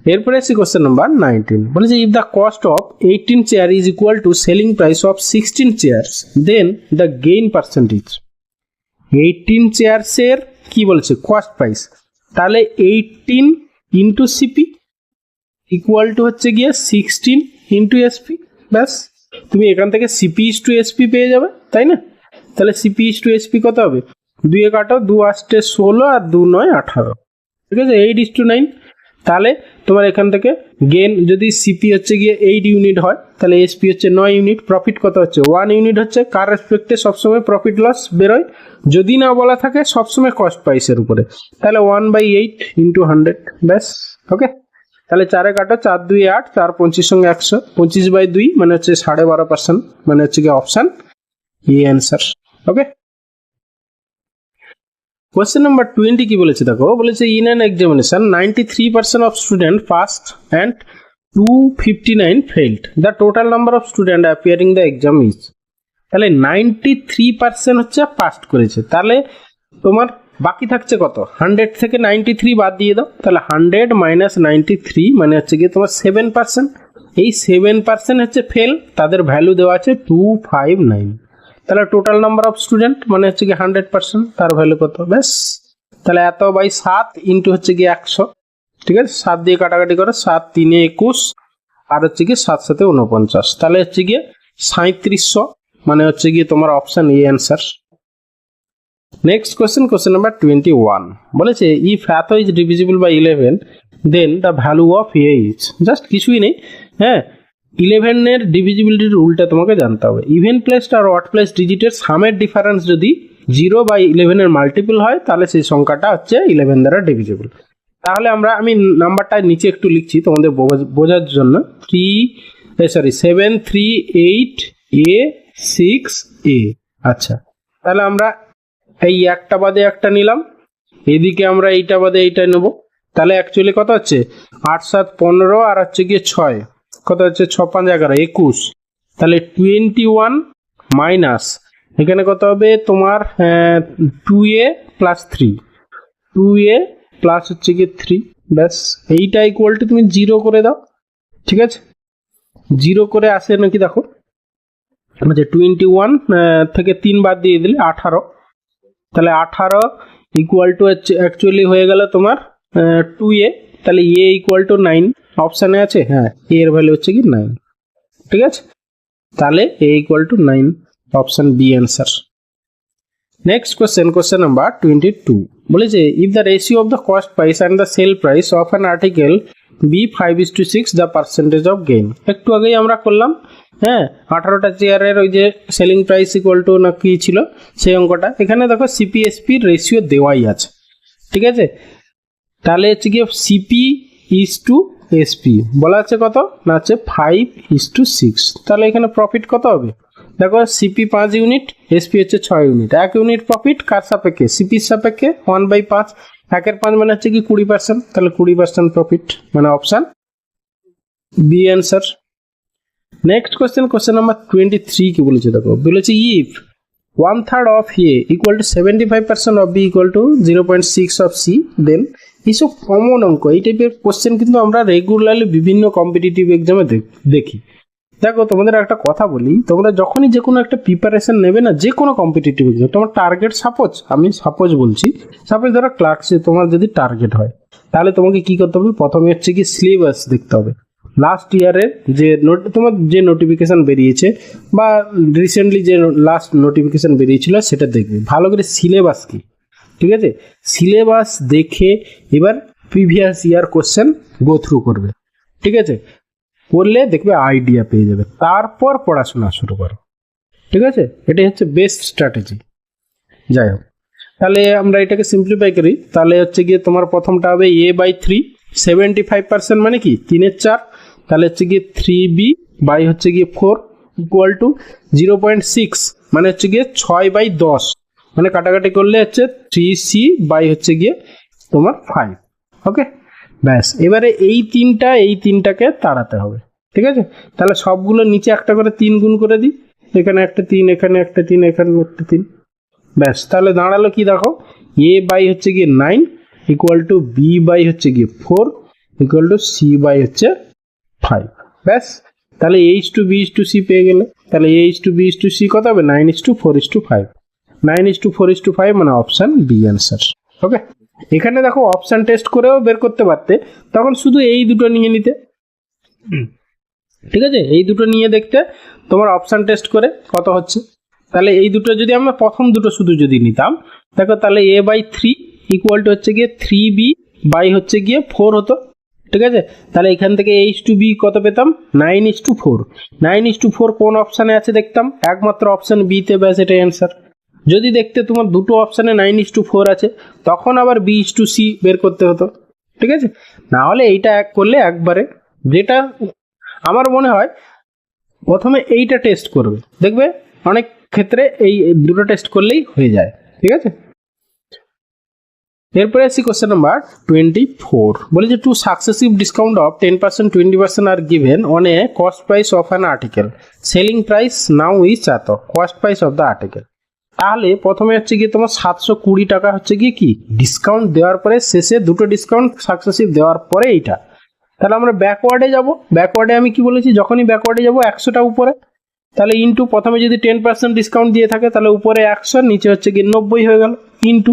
A: এরপরে আসছি কোশ্চেন নাম্বার 19, বলেছে if the cost of 18 chair is equal to selling price of 16 chairs then the gain percentage. 18 চেয়ার্সের কি বলেছে কস্ট প্রাইস, তাহলে 18 ইন্টু সিপি ইকুয়াল টু হচ্ছে গিয়ে 16 ইন্টু এসপি, ব্যাস তুমি এখান থেকে সিপি ইস টু এসপি পেয়ে যাবে, তাই না? তাহলে সিপি ইস টু এসপি কত হবে, 2 কাটো, 2 8 16 আর 2 9 18, ঠিক আছে 8:9। তাহলে তোমার এখান থেকে গেন যদি সিপি হচ্ছে গিয়ে 8 ইউনিট হয়, তাহলে এসপি হচ্ছে 9 ইউনিট, প্রফিট কত হচ্ছে 1 ইউনিট হচ্ছে, কার রেসপেক্টে সবসময় প্রফিট লস বেরোয়, যদি না বলা থাকে সবসময় কস্ট প্রাইসের উপরে, তাহলে 1/8 ইন্টু 100, ব্যাস ওকে। তাহলে 4 কাটো, 4 2 8, 4 25 সঙ্গে 100, 25/2 মানে হচ্ছে 12.5%, মানে হচ্ছে গিয়ে option E answer, okay. Question number 20 কি বলেছে দেখো, বলেছে in an examination 93% of student passed and 259 failed, the total number of student appearing the exam is, তাহলে 93% হচ্ছে পাস করেছে, তাহলে তোমার বাকি থাকছে কত, 100 থেকে 93 বাদ দিয়ে দাও, তাহলে 100 মাইনাস 93 মানে হচ্ছে গিয়ে তোমার 7%, এই 7% হচ্ছে ফেল, তাদের ভ্যালু দেওয়া আছে 259, তাহলে টোটাল নাম্বার অফ স্টুডেন্ট মানে হচ্ছে গিয়ে 100%, তার ভ্যালু কত, ব্যাস তাহলে এত বাই 7 ইন্টু হচ্ছে গিয়ে 100, ঠিক আছে 7 দিয়ে কাটাকাটি করো, 7 3 21 আর হচ্ছে গিয়ে 7 7 49, তাহলে হচ্ছে গিয়ে 3700, মানে হচ্ছে গিয়ে তোমার option A answer. Next question, question number 21, বলেছে ইফ এত is divisible by 11 then the value of A is, just কিছুই নেই, হ্যাঁ 11 এর ডিভিজিবিলিটির রুলটা তোমাকে জানতে হবে, ইভেন প্লেসড আর অড প্লেস ডিজিটের সামের ডিফারেন্স যদি 0/11 এর মাল্টিপল হয়, তাহলে সেই সংখ্যাটা হচ্ছে 11 দ্বারা ডিভিজিবল। তাহলে আমি নাম্বারটা নিচে একটু লিখছি তোমাদের বোঝার জন্য, 738A6A, আচ্ছা তাহলে আমরা এই একটা বাদে একটা নিলাম, এদিকে আমরা এইটা বাদে এইটা নেব, তাহলে অ্যাকচুয়ালি কত হচ্ছে 8 7 15 আর হচ্ছে গিয়ে 6 কত হচ্ছে 6 5 11 21, তাহলে 21 মাইনাস এখানে কত হবে তোমার 2A প্লাস 3, 2A প্লাস হচ্ছে গিয়ে 3, ব্যাস এইটা ইকুয়াল টু তুমি 0 করে দাও, ঠিক আছে 0 করে আসে নাকি দেখো, আচ্ছা 21 থেকে 3 বাদ দিয়ে দিলে 18, তাহলে 18 ইকুয়াল টু হচ্ছে অ্যাকচুয়ালি হয়ে গেল তোমার 2A, তাহলে এ ইকুয়াল টু 9 অপশানে আছে, হ্যাঁ এ এর ভ্যালু হচ্ছে কি 9, ঠিক আছে তাহলে A equal to 9, option B answer. Next question, question number 22, বলেছে if the ratio of the cost price and the sell price of an article be 5:6 the percentage of gain, একটু আগেই আমরা করলাম, হ্যাঁ 18টা চেয়ারের ওই যে সেলিং প্রাইস ইকুয়াল টু না কি ছিল সেই অঙ্কটা, এখানে দেখো সিপিএসপির রেশিও দেওয়াই আছে, ঠিক আছে তাহলে হচ্ছে গিয়ে সিপি ইজ টু এসপি বলা আছে কত না হচ্ছে 5:6, তাহলে এখানে প্রফিট কত হবে দেখো, সিপি 5 ইউনিট, এসপি হচ্ছে 6 ইউনিট, 1 ইউনিট প্রফিট কার সাপেক্ষে, সিপির সাপেক্ষে 1/5, 1 5 মানে হচ্ছে কি 20%, তাহলে 20% প্রফিট, মানে option B answer. Next question, question number 23 কি বলেছে দেখো, বলেছে if 1/3 of A equal to 75% of B equal to 0.6 of C then, এইসব কমন অঙ্ক, এই টাইপের কোশ্চেন কিন্তু আমরা রেগুলারলি বিভিন্ন কম্পিটিটিভ এক্সামে দেখি। দেখো তোমাদের একটা কথা বলি, তোমরা যখনই যে কোনো একটা প্রিপারেশন নেবে না, যে কোনো কম্পিটিটিভ এক্সাম, তোমার টার্গেট সাপোজ বলছি, সাপোজ ধরো ক্লার্কশিপ তোমার যদি টার্গেট হয়, তাহলে তোমাকে কি করতে হবে, প্রথমে হচ্ছে কি সিলেবাস দেখতে হবে,
B: লাস্ট ইয়ারের যে তোমার যে নোটিফিকেশান বেরিয়েছে বা রিসেন্টলি যে লাস্ট নোটিফিকেশান বেরিয়েছিল সেটা দেখবে, ভালো করে সিলেবাস কি, ঠিক আছে, সিলেবাস দেখে এবার previous year question go through করবে, ঠিক আছে, করলে দেখবে আইডিয়া পেয়ে যাবে, তারপর পড়াশোনা শুরু করো, ঠিক আছে, এটাই হচ্ছে বেস্ট স্ট্র্যাটেজি। যাই হোক, তাহলে আমরা এটাকে সিম্পলিফাই করি, তাহলে হচ্ছে গিয়ে তোমার প্রথমটা হবে a/3, 75% মানে কি 3/4, তাহলে হচ্ছে গিয়ে 3b বাই হচ্ছে গিয়ে 4 ইকুয়াল টু 0.6 মানে হচ্ছে গিয়ে 6/10, মানে কাটাকাটি করলে হচ্ছে 3c বাই হচ্ছে গিয়ে তোমার 5। ওকে, ব্যাস, এবারে এই তিনটাকে তাড়াতে হবে, ঠিক আছে, তাহলে সবগুলো নিচে একটা করে 3 গুণ করে দিই, এখানে একটা 3, এখানে একটা 3, এখানে একটা 3, ব্যাস, তাহলে দাঁড়ালো কি দেখো, a বাই হচ্ছে গিয়ে 9 ইকুয়াল টু b বাই হচ্ছে গিয়ে 4 ইকুয়াল টু c বাই হচ্ছে 5, ব্যাস, তাহলে a/b/c পেয়ে গেলে, তাহলে a/b/c কত হবে, 9:4:5, 9:4:5 মানে অপশান বি অ্যান্সার। ওকে, এখানে দেখো অপশান টেস্ট করেও বের করতে পারতে, তখন শুধু এই দুটো নিয়ে নিতে, ঠিক আছে, এই দুটো নিয়ে দেখতে তোমার অপশান টেস্ট করে কত হচ্ছে, তাহলে এই দুটো যদি আমরা প্রথম দুটো শুধু যদি নিতাম, দেখো তাহলে a/3 ইকুয়াল টু হচ্ছে গিয়ে 3b বাই হচ্ছে গিয়ে 4 হতো, ঠিক আছে, তাহলে এখান থেকে a/b কত পেতাম, 9:4, 9:4 কোন অপশানে আছে দেখতাম, একমাত্র অপশান বিতে, ব্যাস এটাই অ্যান্সার। যদি দেখতে তোমার দুটো অপশানে 9:4 আছে, তখন আবার b/c বের করতে হতো, ঠিক আছে, না হলে এইটা এক করলে একবারে, যেটা আমার মনে হয় প্রথমে এইটা টেস্ট করবে, দেখবে অনেক ক্ষেত্রে এই দুটো টেস্ট করলেই হয়ে যায়, ঠিক আছে। এরপরে আসছি কোশ্চেন নাম্বার 24, বলেছে two successive discount of 10%, 20% are given on a cost price of an article, selling price now is এত, cost price of the article. তাহলে প্রথমে হচ্ছে গিয়ে তোমার 720 টাকা হচ্ছে গিয়ে কি ডিসকাউন্ট দেওয়ার পরে, শেষে দুটো ডিসকাউন্ট সাকসেসিভ দেওয়ার পরে এইটা, তাহলে আমরা ব্যাকওয়ার্ডে যাব, ব্যাকওয়ার্ডে আমি কি বলেছি, যখনই ব্যাকওয়ার্ডে যাব 100টা উপরে, তাহলে ইন্টু প্রথমে যদি 10% ডিসকাউন্ট দিয়ে থাকে তাহলে উপরে 100, নিচে হচ্ছে গিয়ে 90 হয়ে গেল, ইন্টু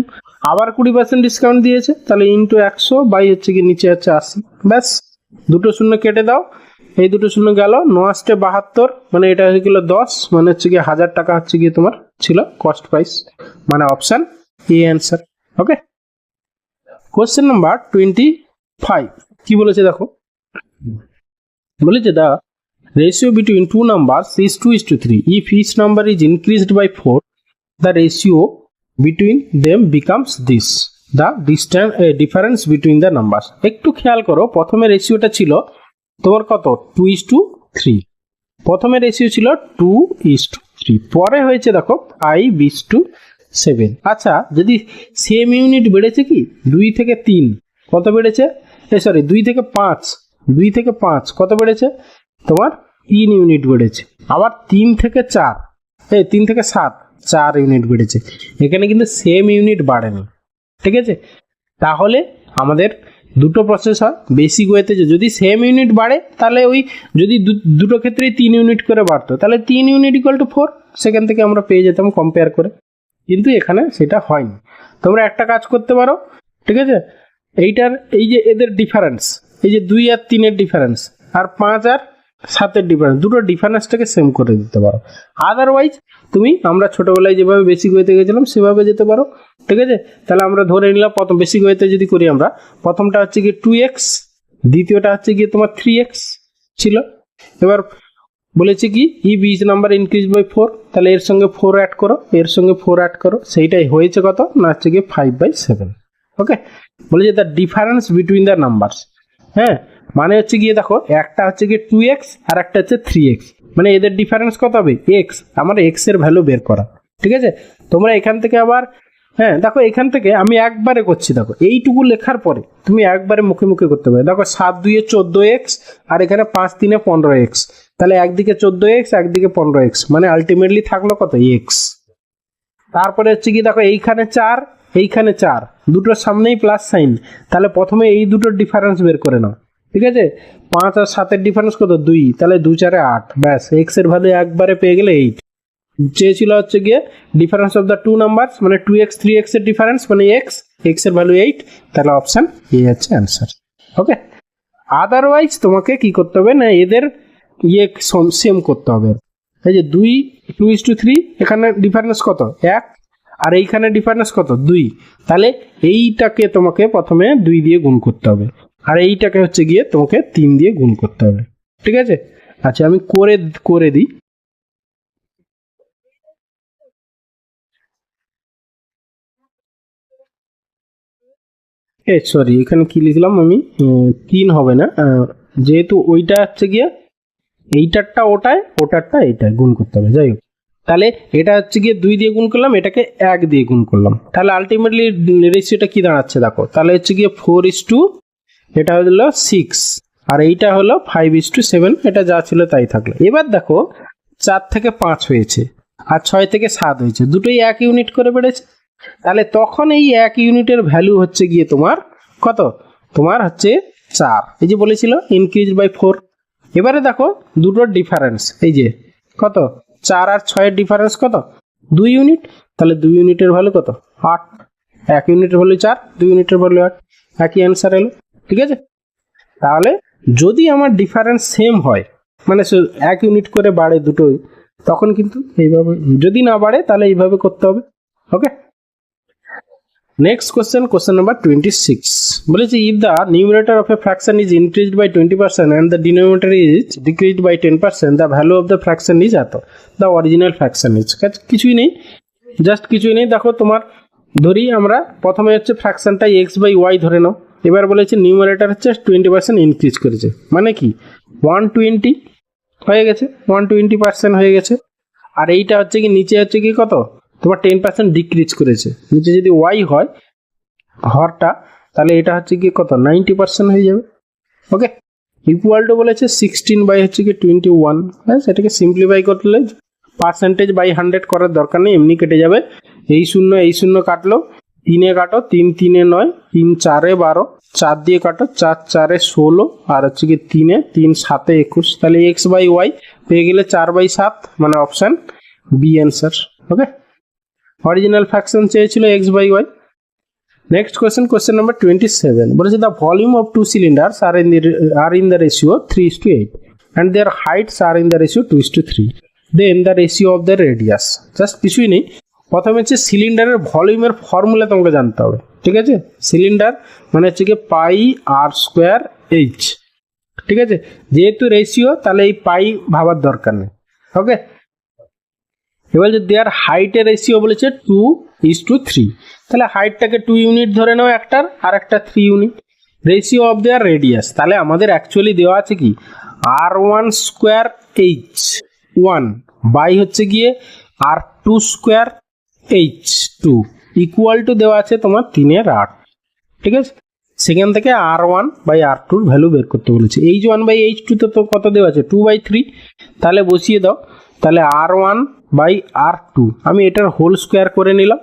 B: আবার 20% ডিসকাউন্ট দিয়েছে, তাহলে ইন্টু 100 বাই হচ্ছে গিয়ে নিচে হচ্ছে 80, ব্যাস, দুটো শূন্য কেটে দাও, এই দুটো শূন্য গেল, 9×72 মানে এটা হয়ে গেল 10, মানে হচ্ছে গিয়ে 1000 টাকা হচ্ছে গিয়ে তোমার ছিল কস্ট প্রাইস, মানে option A answer. Okay, question number 25 কি বলেছে দেখো, বলেছে দা ratio between two numbers is 2:3. If each number is increased by 4, the ratio between them becomes this. The difference between the numbers. একটু খেয়াল করো, প্রথমে রেশিওটা ছিল তোমার কত, 2:3, প্রথমে রেশিও ছিল 2:3, পরে হয়েছে দেখো 5:7। আচ্ছা, যদি সেম ইউনিট বেড়েছে কি 2 থেকে 3 কত বেড়েছে, সরি 2 থেকে 5, 2 থেকে 5 কত বেড়েছে তোমার 3 ইউনিট বেড়েছে, আবার 3 থেকে 4, 3 থেকে 7 4 ইউনিট বেড়েছে, এখানে কিন্তু সেম ইউনিট বাড়েনি, ঠিক আছে, তাহলে আমাদের দুটো প্রসেস হয় বেসিক ওয়েতে, যদি সেম ইউনিট বাড়ে তাহলে ওই যদি দুটো ক্ষেত্রেই 3 ইউনিট করে বাড়তো তাহলে 3 ইউনিট ইকুয়াল টু 4, সেখান থেকে আমরা পেয়ে যেতাম কম্পেয়ার করে, কিন্তু এখানে সেটা হয়নি। তোমরা একটা কাজ করতে পারো, ঠিক আছে, এইটার এই যে এদের ডিফারেন্স, এই যে 2 আর 3-এর ডিফারেন্স আর 5 আর 7-এর ডিফারেন্স, দুটো ডিফারেন্সটাকে সেম করে দিতে পারো, আদারওয়াইজ তুমি আমরা ছোটবেলায় যেভাবে বেসিক ওয়েতে গেছিলাম সেভাবে যেতে পারো, ঠিক আছে, তাহলে আমরা ধরে নিলাম প্রথম বেসিক ওয়েতে যদি করি আমরা, প্রথমটা হচ্ছে গিয়ে 2x, দ্বিতীয়টা হচ্ছে গিয়ে তোমার 3x ছিল, এবার বলেছে কি if each number increase by 4, তাহলে এর সঙ্গে 4 অ্যাড করো, এর সঙ্গে 4 অ্যাড করো, সেইটাই হয়েছে কত না হচ্ছে গিয়ে 5/7। ওকে, বলেছে the difference between the numbers, হ্যাঁ, মানে হচ্ছে গিয়ে দেখো একটা হচ্ছে গিয়ে 2x আর একটা হচ্ছে 3x, মানে এদের ডিফারেন্স কত হবে x, আমার x এর ভ্যালু বের করা, ঠিক আছে, তোমরা এখান থেকে আবার, হ্যাঁ দেখো এখান থেকে আমি একবারে করছি, দেখো এইটুকু লেখার পরে তুমি একবারে মুখে মুখে করতে পারো, দেখো 7×2 = 14x আর এখানে 5×3 = 15x, তাহলে একদিকে 14x একদিকে 15x, মানে আলটিমেটলি থাকলো কত x, তারপরে হচ্ছে কি দেখো এইখানে 4 এইখানে 4, দুটোর সামনেই প্লাস সাইন, তাহলে প্রথমে এই দুটোর ডিফারেন্স বের করে নাও, ঠিক আছে, 5 আর 7-এর ডিফারেন্স কত 2, তাহলে 2×4 = 8, ব্যাস, x এর ভ্যালু একবারে পেয়ে গেলে 8, চেয়েছিল হচ্ছে গিয়ে difference of the two numbers, মানে 2x 3x এর ডিফারেন্স মানে x এর ভ্যালু 8, তাহলে অপশন এ হচ্ছে অ্যান্সার। ওকে, আদারওয়াইজ তোমাকে কি করতে হবে না এদের ইয়ে সেম করতে হবে। এই যে 2:3 এখানে ডিফারেন্স কত 1 আর এইখানে ডিফারেন্স কত 2, তাহলে এইটাকে তোমাকে প্রথমে 2 দিয়ে গুণ করতে হবে আর এইটাকে হচ্ছে গিয়ে তোমাকে 3 দিয়ে গুণ করতে হবে। ঠিক আছে, আচ্ছা আমি করে দিই। সরি এখানে কি লিখলাম আমি 3 হবে না, যেহেতু ওইটা হচ্ছে গিয়ে এইটারটা ওটারটা এইটায় গুণ করতে হবে। যাই হোক, তাহলে এটা হচ্ছে গিয়ে 2 দিয়ে গুণ করলাম, এটাকে 1 দিয়ে গুণ করলাম, তাহলে আলটিমেটলি রেশিওটা কি দাঁড়াচ্ছে দেখো, তাহলে হচ্ছে গিয়ে 4:, এটা হলো 6 আর এইটা হলো 5:7, এটা যা ছিল তাই থাকলো। এবার দেখো 4 থেকে 5 হয়েছে আর 6 থেকে 7 হয়েছে, দুটোই 1 ইউনিট করে বেড়েছে, তাহলে তখন এই 1 ইউনিটের ভ্যালু হচ্ছে গিয়ে তোমার কত, তোমার হচ্ছে 4। এই যে বলেছিল ইনক্রিজ বাই 4। এবারে দেখো দুটোর ডিফারেন্স, এই যে কত 4 আর 6 এর ডিফারেন্স কত 2 ইউনিট, তাহলে 2 ইউনিটের ভ্যালু কত 8, 1 ইউনিটের ভ্যালু 4, 2 ইউনিটের ভ্যালু 8, একই অ্যান্সার এলো। ঠিক আছে, তাহলে যদি আমার ডিফারেন্স সেম হয় মানে 1 ইউনিট করে বাড়ে দুটোই, তখন কিন্তু এইভাবে, যদি না বাড়ে তাহলে এইভাবে করতে হবে। ওকে, নেক্সট কোশ্চেন নাম্বার 26 বলেছে if the numerator of a fraction is increased by 20% and the denominator is decreased by 10%, the value of the fraction is এত, the original fraction is, কিছুই নেই, জাস্ট কিছুই নেই। দেখো তোমার ধরি আমরা প্রথমে হচ্ছে ফ্র্যাকশনটা x/y ধরে নাও, এবার বলেছে নিউমারেটর হচ্ছে 20% ইনক্রিজ করেছে, মানে কি 120 হয়ে গেছে, 120% হয়ে গেছে, আর এইটা হচ্ছে কি নিচে হচ্ছে কি কত তোমার 10% ডিক্রিজ করেছে, নিচে যদি y হয় হরটা, তাহলে এটা হচ্ছে কি কত 90% হয়ে যাবে। ওকে, ইকুয়াল টু বলেছে 16 বাই হচ্ছে কি 21, হ্যাঁ সেটাকে সিম্পলিফাই করলে পার্সেন্টেজ বাই 100 করার দরকার নেই, এমনি কেটে যাবে। এই শূন্য কাটলো, 3 এ কাটো, 3 3 এ 9, 3 4 এ 12, 4 দিয়ে কাটো, 4 4 এ 16 আর হচ্ছে কি 3 এ 3 7 এ 21, তাহলে x/y পেয়ে গেলে 4/7, মানে অপশন বি অ্যান্সার। ওকে, অরিজিনাল ফ্র্যাকশন চেয়েছিল x/y। নেক্সট কোশ্চেন নাম্বার 27 বলেছে the volume of 2 cylinders are in the ratio 3:8 and their heights are in the ratio 2:3, then the ratio of the radius, just কিছুই নেই, প্রথমে হচ্ছে সিলিন্ডারের ভলিউমের formula তোমাকে জানতে হবে। ঠিক আছে, সিলিন্ডার মানে হচ্ছে কি πr²h, ঠিক আছে, যেহেতু রেশিও তাহলে এই পাই ভাবার দরকার নেই। ওকে, এবার যে দেয়ার হাইটের রেশিও বলেছে 2:3, তাহলে হাইটটাকে 2 ইউনিট ধরে নাও একটার, আর একটা 3 unit. Ratio of there radius, তাহলে আমাদের অ্যাকচুয়ালি দেওয়া আছে কি r1² বাই হচ্ছে গিয়ে r2² ইকুয়াল টু দেওয়া আছে তোমার 3/8। ঠিক আছে, সেখান থেকে r1/r2 ভ্যালু বের করতে বলেছে। h1/h2 তো কত দেওয়া আছে 2/3, তাহলে বসিয়ে দাও, তাহলে r1/r2 আমি এটার হোল স্কোয়ার করে নিলাম,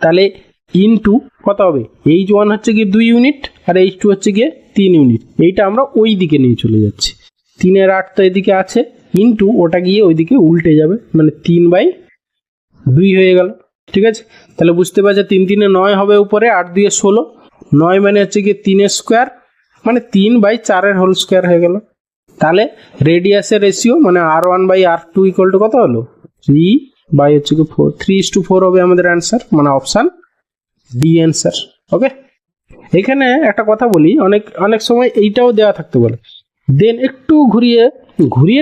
B: তাহলে ইনটু কত হবে, h1 হচ্ছে গিয়ে 2 ইউনিট আর h2 হচ্ছে গিয়ে 3 ইউনিট, এইটা আমরা ওই দিকে নিয়ে চলে যাচ্ছি, 3/8 তো এদিকে আছে, ইনটু ওটা গিয়ে ওইদিকে উল্টে যাবে, মানে 3/2 হয়ে গেল। ঠিক আছে, তাহলে বুঝতে পারছো 3 3 এ 9 হবে উপরে, 8 2 এ 16, 9 মানে হচ্ছে গিয়ে 3 স্কোয়ার, মানে 3/4 এর হোল স্কোয়ার হয়ে গেল। তাহলে রেডিয়াসের রেশিও মানে r1/r2 ইকুয়াল টু কত হলো 3 হচ্ছে কি 4, 3:4 হবে আমাদের অ্যান্সার, মানে অপশান ডি অ্যান্সার। ওকে, এখানে একটা কথা বলি, অনেক সময় এইটাও দেওয়া থাকতে বলে, দেন একটু ঘুরিয়ে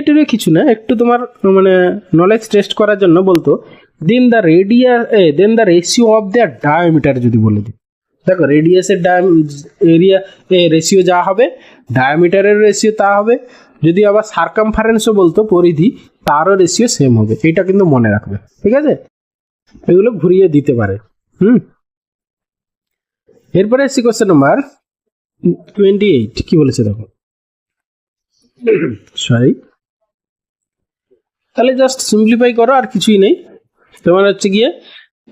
B: টুরিয়ে কিছু না, একটু তোমার মানে নলেজ টেস্ট করার জন্য বলতো then the ratio of their diameter যদি বলে দিই, দেখো রেডিয়াসের রেশিও যা হবে ডায়ামিটারের রেশিও তা হবে, যদি আবার সার্কামফারেন্সও বলতো পরিধি, তারও রেশিও সেম হবে, এটা কিন্তু মনে রাখবে। ঠিক আছে, এগুলো ঘুরিয়ে দিতে পারে। এরপরে এসছি কোশ্চেন নাম্বার 28, কি বলেছে দেখো, সরি, তাহলে জাস্ট সিম্পলিফাই করো, আর কিছুই নেই, তোমার হচ্ছে গিয়ে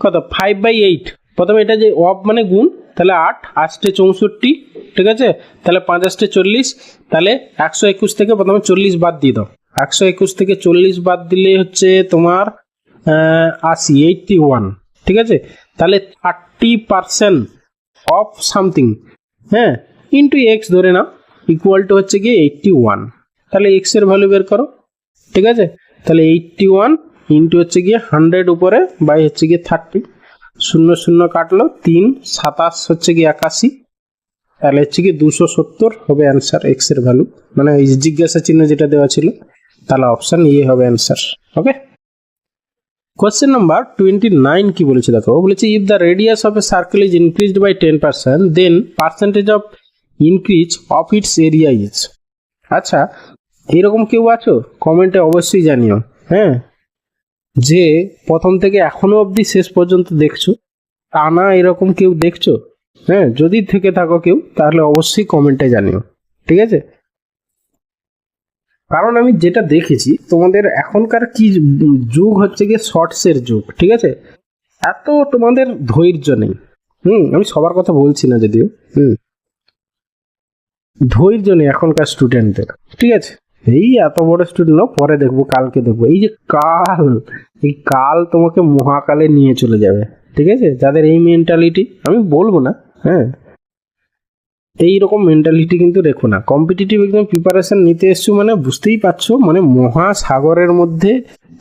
B: কত 5/8, প্রথমে এটা যে অফ মানে গুণ, তাহলে 8 8 64, ঠিক আছে, তাহলে 5 8 40, তাহলে 121 থেকে প্রথমে 40 বাদ দিয়ে দাও, 121 থেকে 40 বাদ দিলে হচ্ছে তোমার 81, ঠিক আছে, তাহলে 30% অফ সামথিং, হ্যাঁ, ইন্টু এক্স ধরে নাও, ইকুয়াল টু হচ্ছে গিয়ে 81। তাহলে এক্স এর ভ্যালু বের করো, ঠিক আছে? তাহলে 81 ইন্টু হচ্ছে গিয়ে 100 উপরে বাই হচ্ছে গিয়ে 30, 0 0 কাটলো, 3 27 হচ্ছে গিয়ে 81, তাহলে হচ্ছে কি 270 হবে অ্যান্সার এক্স এর ভ্যালু, মানে এই জিজ্ঞাসা চিহ্ন যেটা দেওয়া ছিল, তাহলে অপশন এ হবে অ্যান্সার। ওকে, কোশ্চেন নাম্বার 29 কি বলেছে দেখো, বলেছে if the radius of a circle is increased by 10% then percentage of increase of its area is. আচ্ছা, এরকম কেউ আছো কমেন্টে অবশ্যই জানিও, হ্যাঁ, যে প্রথম থেকে এখনো অবধি শেষ পর্যন্ত দেখছো, টানা এরকম কেউ দেখছো? হ্যাঁ, যদি থেকে থাকো কেউ তাহলে অবশ্যই কমেন্টে জানিও, ঠিক আছে? কারণ আমি যেটা দেখেছি তোমাদের এখনকার কি যুগ হচ্ছে গিয়ে শর্টসের যুগ, ঠিক আছে? এত তোমাদের ধৈর্য নেই। আমি সবার কথা বলছি না যদিও, ধৈর্য নেই এখনকার স্টুডেন্টদের, ঠিক আছে? এই এত বড় স্টুডেন্ট পরে দেখবো, কালকে দেখবো, এই যে কাল, এই কাল তোমাকে মহাকালে নিয়ে চলে যাবে, ঠিক আছে? যাদের এই মেন্টালিটি, আমি বলবো না, হ্যাঁ, এইরকম মেন্টালিটি কিন্তু রেখো না। কম্পিটিটিভ এক্সাম প্রিপারেশন নিতে এসছো মানে বুঝতেই পারছো, মানে মহাসাগরের মধ্যে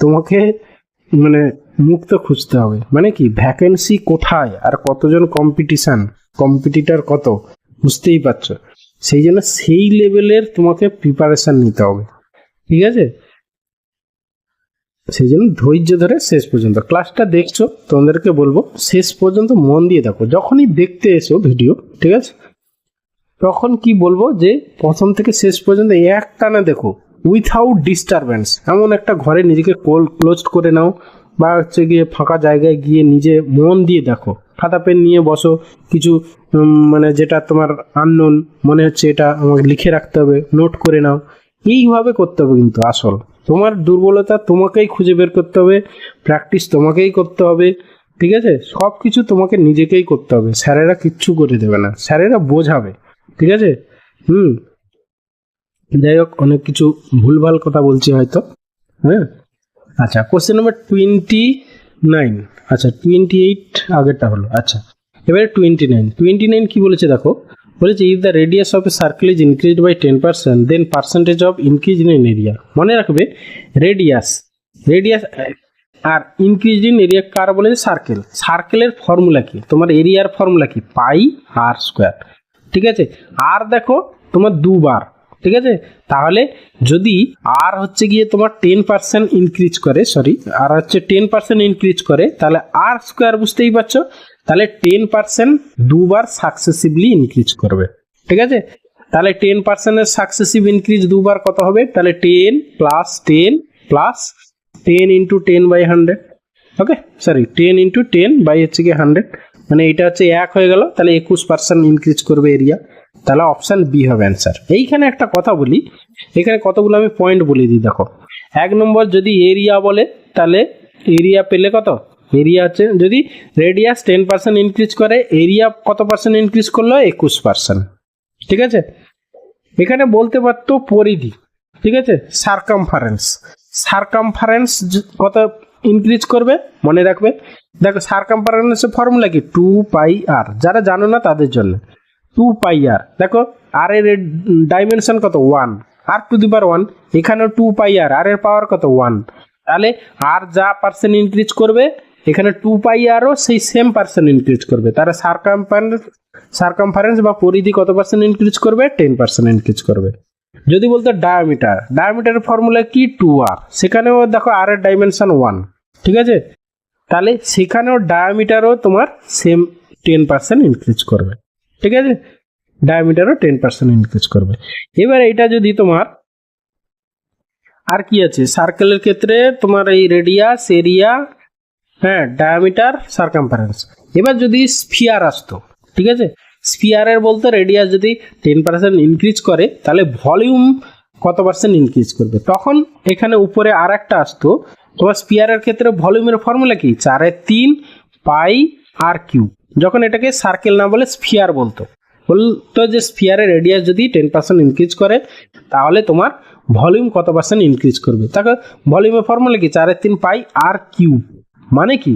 B: তোমাকে মানে মুক্ত খুঁজতে হবে, মানে কি ভ্যাকেন্সি কোথায় আর কতজন কম্পিটিটর কত, বুঝতেই পারছো। সেই জন্য সেই লেভেলের তোমাকে প্রিপারেশন নিতে হবে, ঠিক আছে? সেই জন্য ধৈর্য ধরে শেষ পর্যন্ত ক্লাসটা দেখছো, তোমাদেরকে বলবো শেষ পর্যন্ত মন দিয়ে দেখো। যখনই দেখতে এসো ভিডিও, ঠিক আছে, তখন কি বলবো যে প্রথম থেকে শেষ পর্যন্ত একটানা দেখো উইথাউট ডিস্টারবেন্স। এমন একটা ঘরে নিজেকে ক্লোজ করে নাও, বা হচ্ছে গিয়ে ফাঁকা জায়গায় গিয়ে নিজে মন দিয়ে দেখো, খাতা পেন নিয়ে বসো, কিছু মানে যেটা তোমার আননোন মনে হচ্ছে এটা আমাকে লিখে রাখতে হবে, নোট করে নাও, এইভাবে করতে হবে। কিন্তু আসল তোমার দুর্বলতা তোমাকেই খুঁজে বের করতে হবে, প্র্যাকটিস তোমাকেই করতে হবে, ঠিক আছে? সব কিছু তোমাকে নিজেকেই করতে হবে, স্যারেরা কিচ্ছু করে দেবে না, স্যারেরা বোঝাবে, ঠিক আছে? যাই হোক, অনেক কিছু ভুলভাল কথা বলছি হয়তো, হ্যাঁ। আচ্ছা, কোশ্চেন নাম্বার 29, আচ্ছা 28 আগেরটা হলো। আচ্ছা, এবারে 29 কি বলেছে দেখো, বলেছে if the radius of a circle is increased by 10% then percentage of increase in area. মনে রাখবে রেডিয়াস আর ইনক্রিজ ইন এরিয়া কার বলেছে? সার্কেলের ফর্মুলা কি? তোমার এরিয়ার ফর্মুলা কি? পাই আর স্কোয়ার, ঠিক আছে? আর দেখো তোমার দুবার, ঠিক আছে? তাহলে যদি আর হচ্ছে গিয়ে তোমার 10% ইনক্রিজ করে, আর হচ্ছে 10% ইনক্রিজ করে, তাহলে আর স্কোয়ার বুঝতেই পারছো, তাহলে 10% দুবার সাকসেসিভলি ইনক্রিজ করবে, ঠিক আছে? তাহলে 10% সাকসেসিভ ইনক্রিজ দুবার কত হবে? তাহলে 10 plus 10 plus 10 into 10 by 100, okay, 10 into 10 by হচ্ছে গিয়ে 100, মানে এটা হচ্ছে 1 হয়ে গেল, তাহলে 21% ইনক্রিজ করবে এরিয়া, তাহলে অপশান বি হবে অ্যান্সার। এইখানে একটা কথা বলি, এখানে কতগুলো আমি পয়েন্ট বলে দিই দেখো। 1 নম্বর, যদি এরিয়া বলে তাহলে এরিয়া পেলে কত? এরিয়া হচ্ছে যদি রেডিয়াস 10% ইনক্রিজ করে, এরিয়া কত পার্সেন্ট ইনক্রিজ করলো? 21%, ঠিক আছে? এখানে বলতে পারতো পরিধি, ঠিক আছে? সার্কামফারেন্স কত ইনক্রিজ করবে মনে রাখবে। দেখো সার্কামফারেন্সের ফর্মুলা কি? 2 পাই আর, যারা জানো না তাদের জন্য 2 পাই আর। দেখো আর এর ডাইমেনশন কত? 1, আর টু দি পাওয়ার 1, এখানেও 2 পাই আর, আর এর পাওয়ার কত? 1, তাহলে আর যা পার্সেন্ট ইনক্রিজ করবে এখানে 2 পাই আরও সেই সেম পার্সেন্ট ইনক্রিজ করবে, তাহলে সার্কামফারেন্স বা পরিধি কত পার্সেন্ট ইনক্রিজ করবে? 10% ইনক্রিজ করবে। যদি বলতো ডায়ামিটারের ফর্মুলা কি? 2r, সেখানেও দেখো আর এর ডাইমেনশন 1, ঠিক আছে? তাহলে সেখানেও ডায়ামিটারও তোমার সেম 10% ইনক্রিজ করবে, ঠিক আছে? ডায়ামিটারও 10% ইনক্রিজ করবে। এবার এটা যদি তোমার আর কি আছে সার্কেলের ক্ষেত্রে, তোমার এই রেডিয়াস, এরিয়া, হ্যাঁ, ডায়ামিটার, সার্কামফারেন্স। এবার যদি স্ফিয়ার আসতো, ঠিক আছে, স্ফিয়ারের বলতে রেডিয়াস যদি 10% ইনক্রিজ করে তাহলে ভলিউম কত পার্সেন্ট ইনক্রিজ করবে, তখন এখানে উপরে আর একটা আসতো। তোমার স্ফিয়ারের ক্ষেত্রে ভলিউমের ফর্মুলা কি? 4/3 পাই আর কিউব। যখন এটাকে সার্কেল না বলে স্ফিয়ার বলতো যে স্ফিয়ারের রেডিয়াস যদি 10% ইনক্রিজ করে তাহলে তোমার ভলিউম কত পার্সেন্ট ইনক্রিজ করবে। দেখো ভলিউমের ফর্মুলা কি? 4/3 পাই আর কিউব, মানে কি?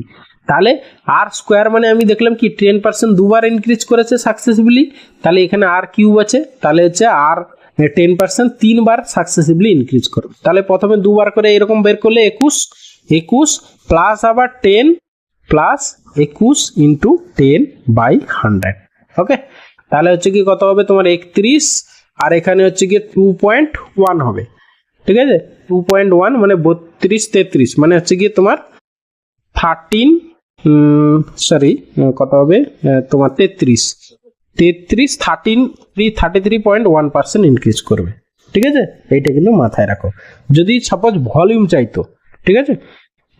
B: তাহলে আর স্কোয়ার মানে আমি দেখলাম কি 10% দুবার ইনক্রিজ করেছে সাকসেসফুলি, তাহলে এখানে আর কিউব আছে, তাহলে হচ্ছে আর 10% 3 বার সাকসেসিভলি ইনক্রিজ করবে। তাহলে প্রথমে 2 বার করে এরকম বের করলে 21 প্লাস আবার 10 প্লাস 21 ইন্টু 10/100। ওকে, তাহলে হচ্ছে কি কত হবে তোমার 31, আর এখানে হচ্ছে কি 2.1 হবে। ঠিক আছে, 2.1 মানে 32 33 মানে হচ্ছে কি তোমার 33.1% ইনক্রিজ করবে। ঠিক আছে, এইটা কিন্তু মাথায় রাখো। যদি সাপোজ ভলিউম চাইতো, ঠিক আছে,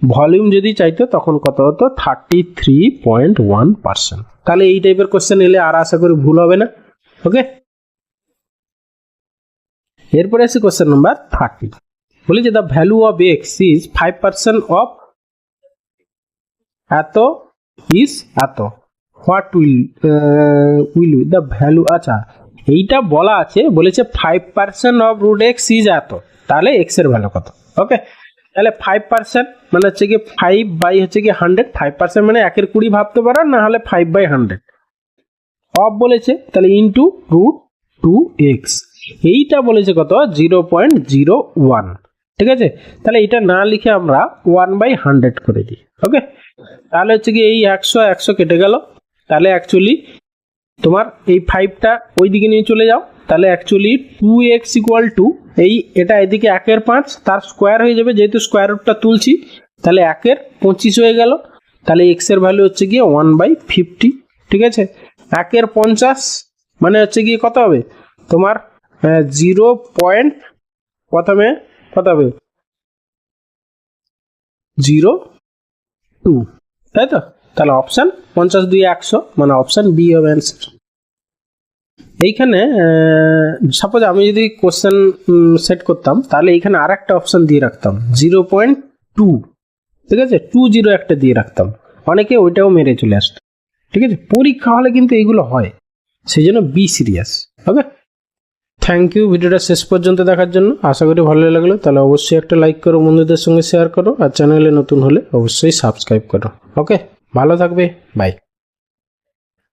B: ভলিউম যদি চাইতো তখন কত হতো 33.1%। তাহলে এই টাইপের কোশ্চেন এলে আর আশা করি ভুল হবে না। ওকে, এরপরে আছে কোশ্চেন নাম্বার 30। বলি যে the value of x is 5% of এত ইজ এত, হোয়াট উইল দ্য ভ্যালু। আচ্ছা, এইটা বলা আছে, বলেছে 5% অফ রুট এক্স ইজ এত, তাহলে এক্স এর ভ্যালু কত। ওকে, তাহলে 5% মানে হচ্ছে কি 5 বাই হচ্ছে কি 100, 5% মানে 1 এর 20 ভাবতে পারো, না হলে 5/100 অফ বলেছে, তাহলে ইন্টু রুট 2x, এইটা বলেছে কত 0.01। ঠিক আছে, তাহলে এটা না লিখে আমরা 1/100 করে দিই। ওকে, তাহলে হচ্ছে কি এই 100 কেটে গেল, তাহলে অ্যাকচুয়ালি তোমার এই 5টা ওই দিকে নিয়ে চলে যাও, তাহলে অ্যাকচুয়ালি 2x ইকুয়াল টু এই এটা এদিকে 1 এর 5 তার স্কোয়ার হয়ে যাবে, যেহেতু স্কোয়ার রুটটা তুলছি, তাহলে 1 এর 25 হয়ে গেল। তাহলে x এর ভ্যালু হচ্ছে গিয়ে 1/50। ঠিক আছে, 1 এর 50 মানে হচ্ছে গিয়ে কত হবে তোমার 0. প্রথমে কত হবে 0.2, তাই তো? তাহলে অপশান 50 2 100 মানে অপশান বি হবে অ্যান্সার। এইখানে সাপোজ আমি যদি কোশ্চেন সেট করতাম, তাহলে এইখানে আর একটা অপশান দিয়ে রাখতাম 0.2। ঠিক আছে, 20 একটা দিয়ে রাখতাম, অনেকে ওইটাও মেরে চলে আসতো। ঠিক আছে, পরীক্ষা হলে কিন্তু এইগুলো হয়, সেই জন্য be serious. Okay, thank you ভিডিওটা শেষ পর্যন্ত দেখার জন্য। আশা করি ভালো লাগলো, তাহলে অবশ্যই একটা লাইক করো, বন্ধুদের সঙ্গে শেয়ার করো, আর চ্যানেলে নতুন হলে অবশ্যই সাবস্ক্রাইব করো। ওকে, ভালো থাকবে, বাই।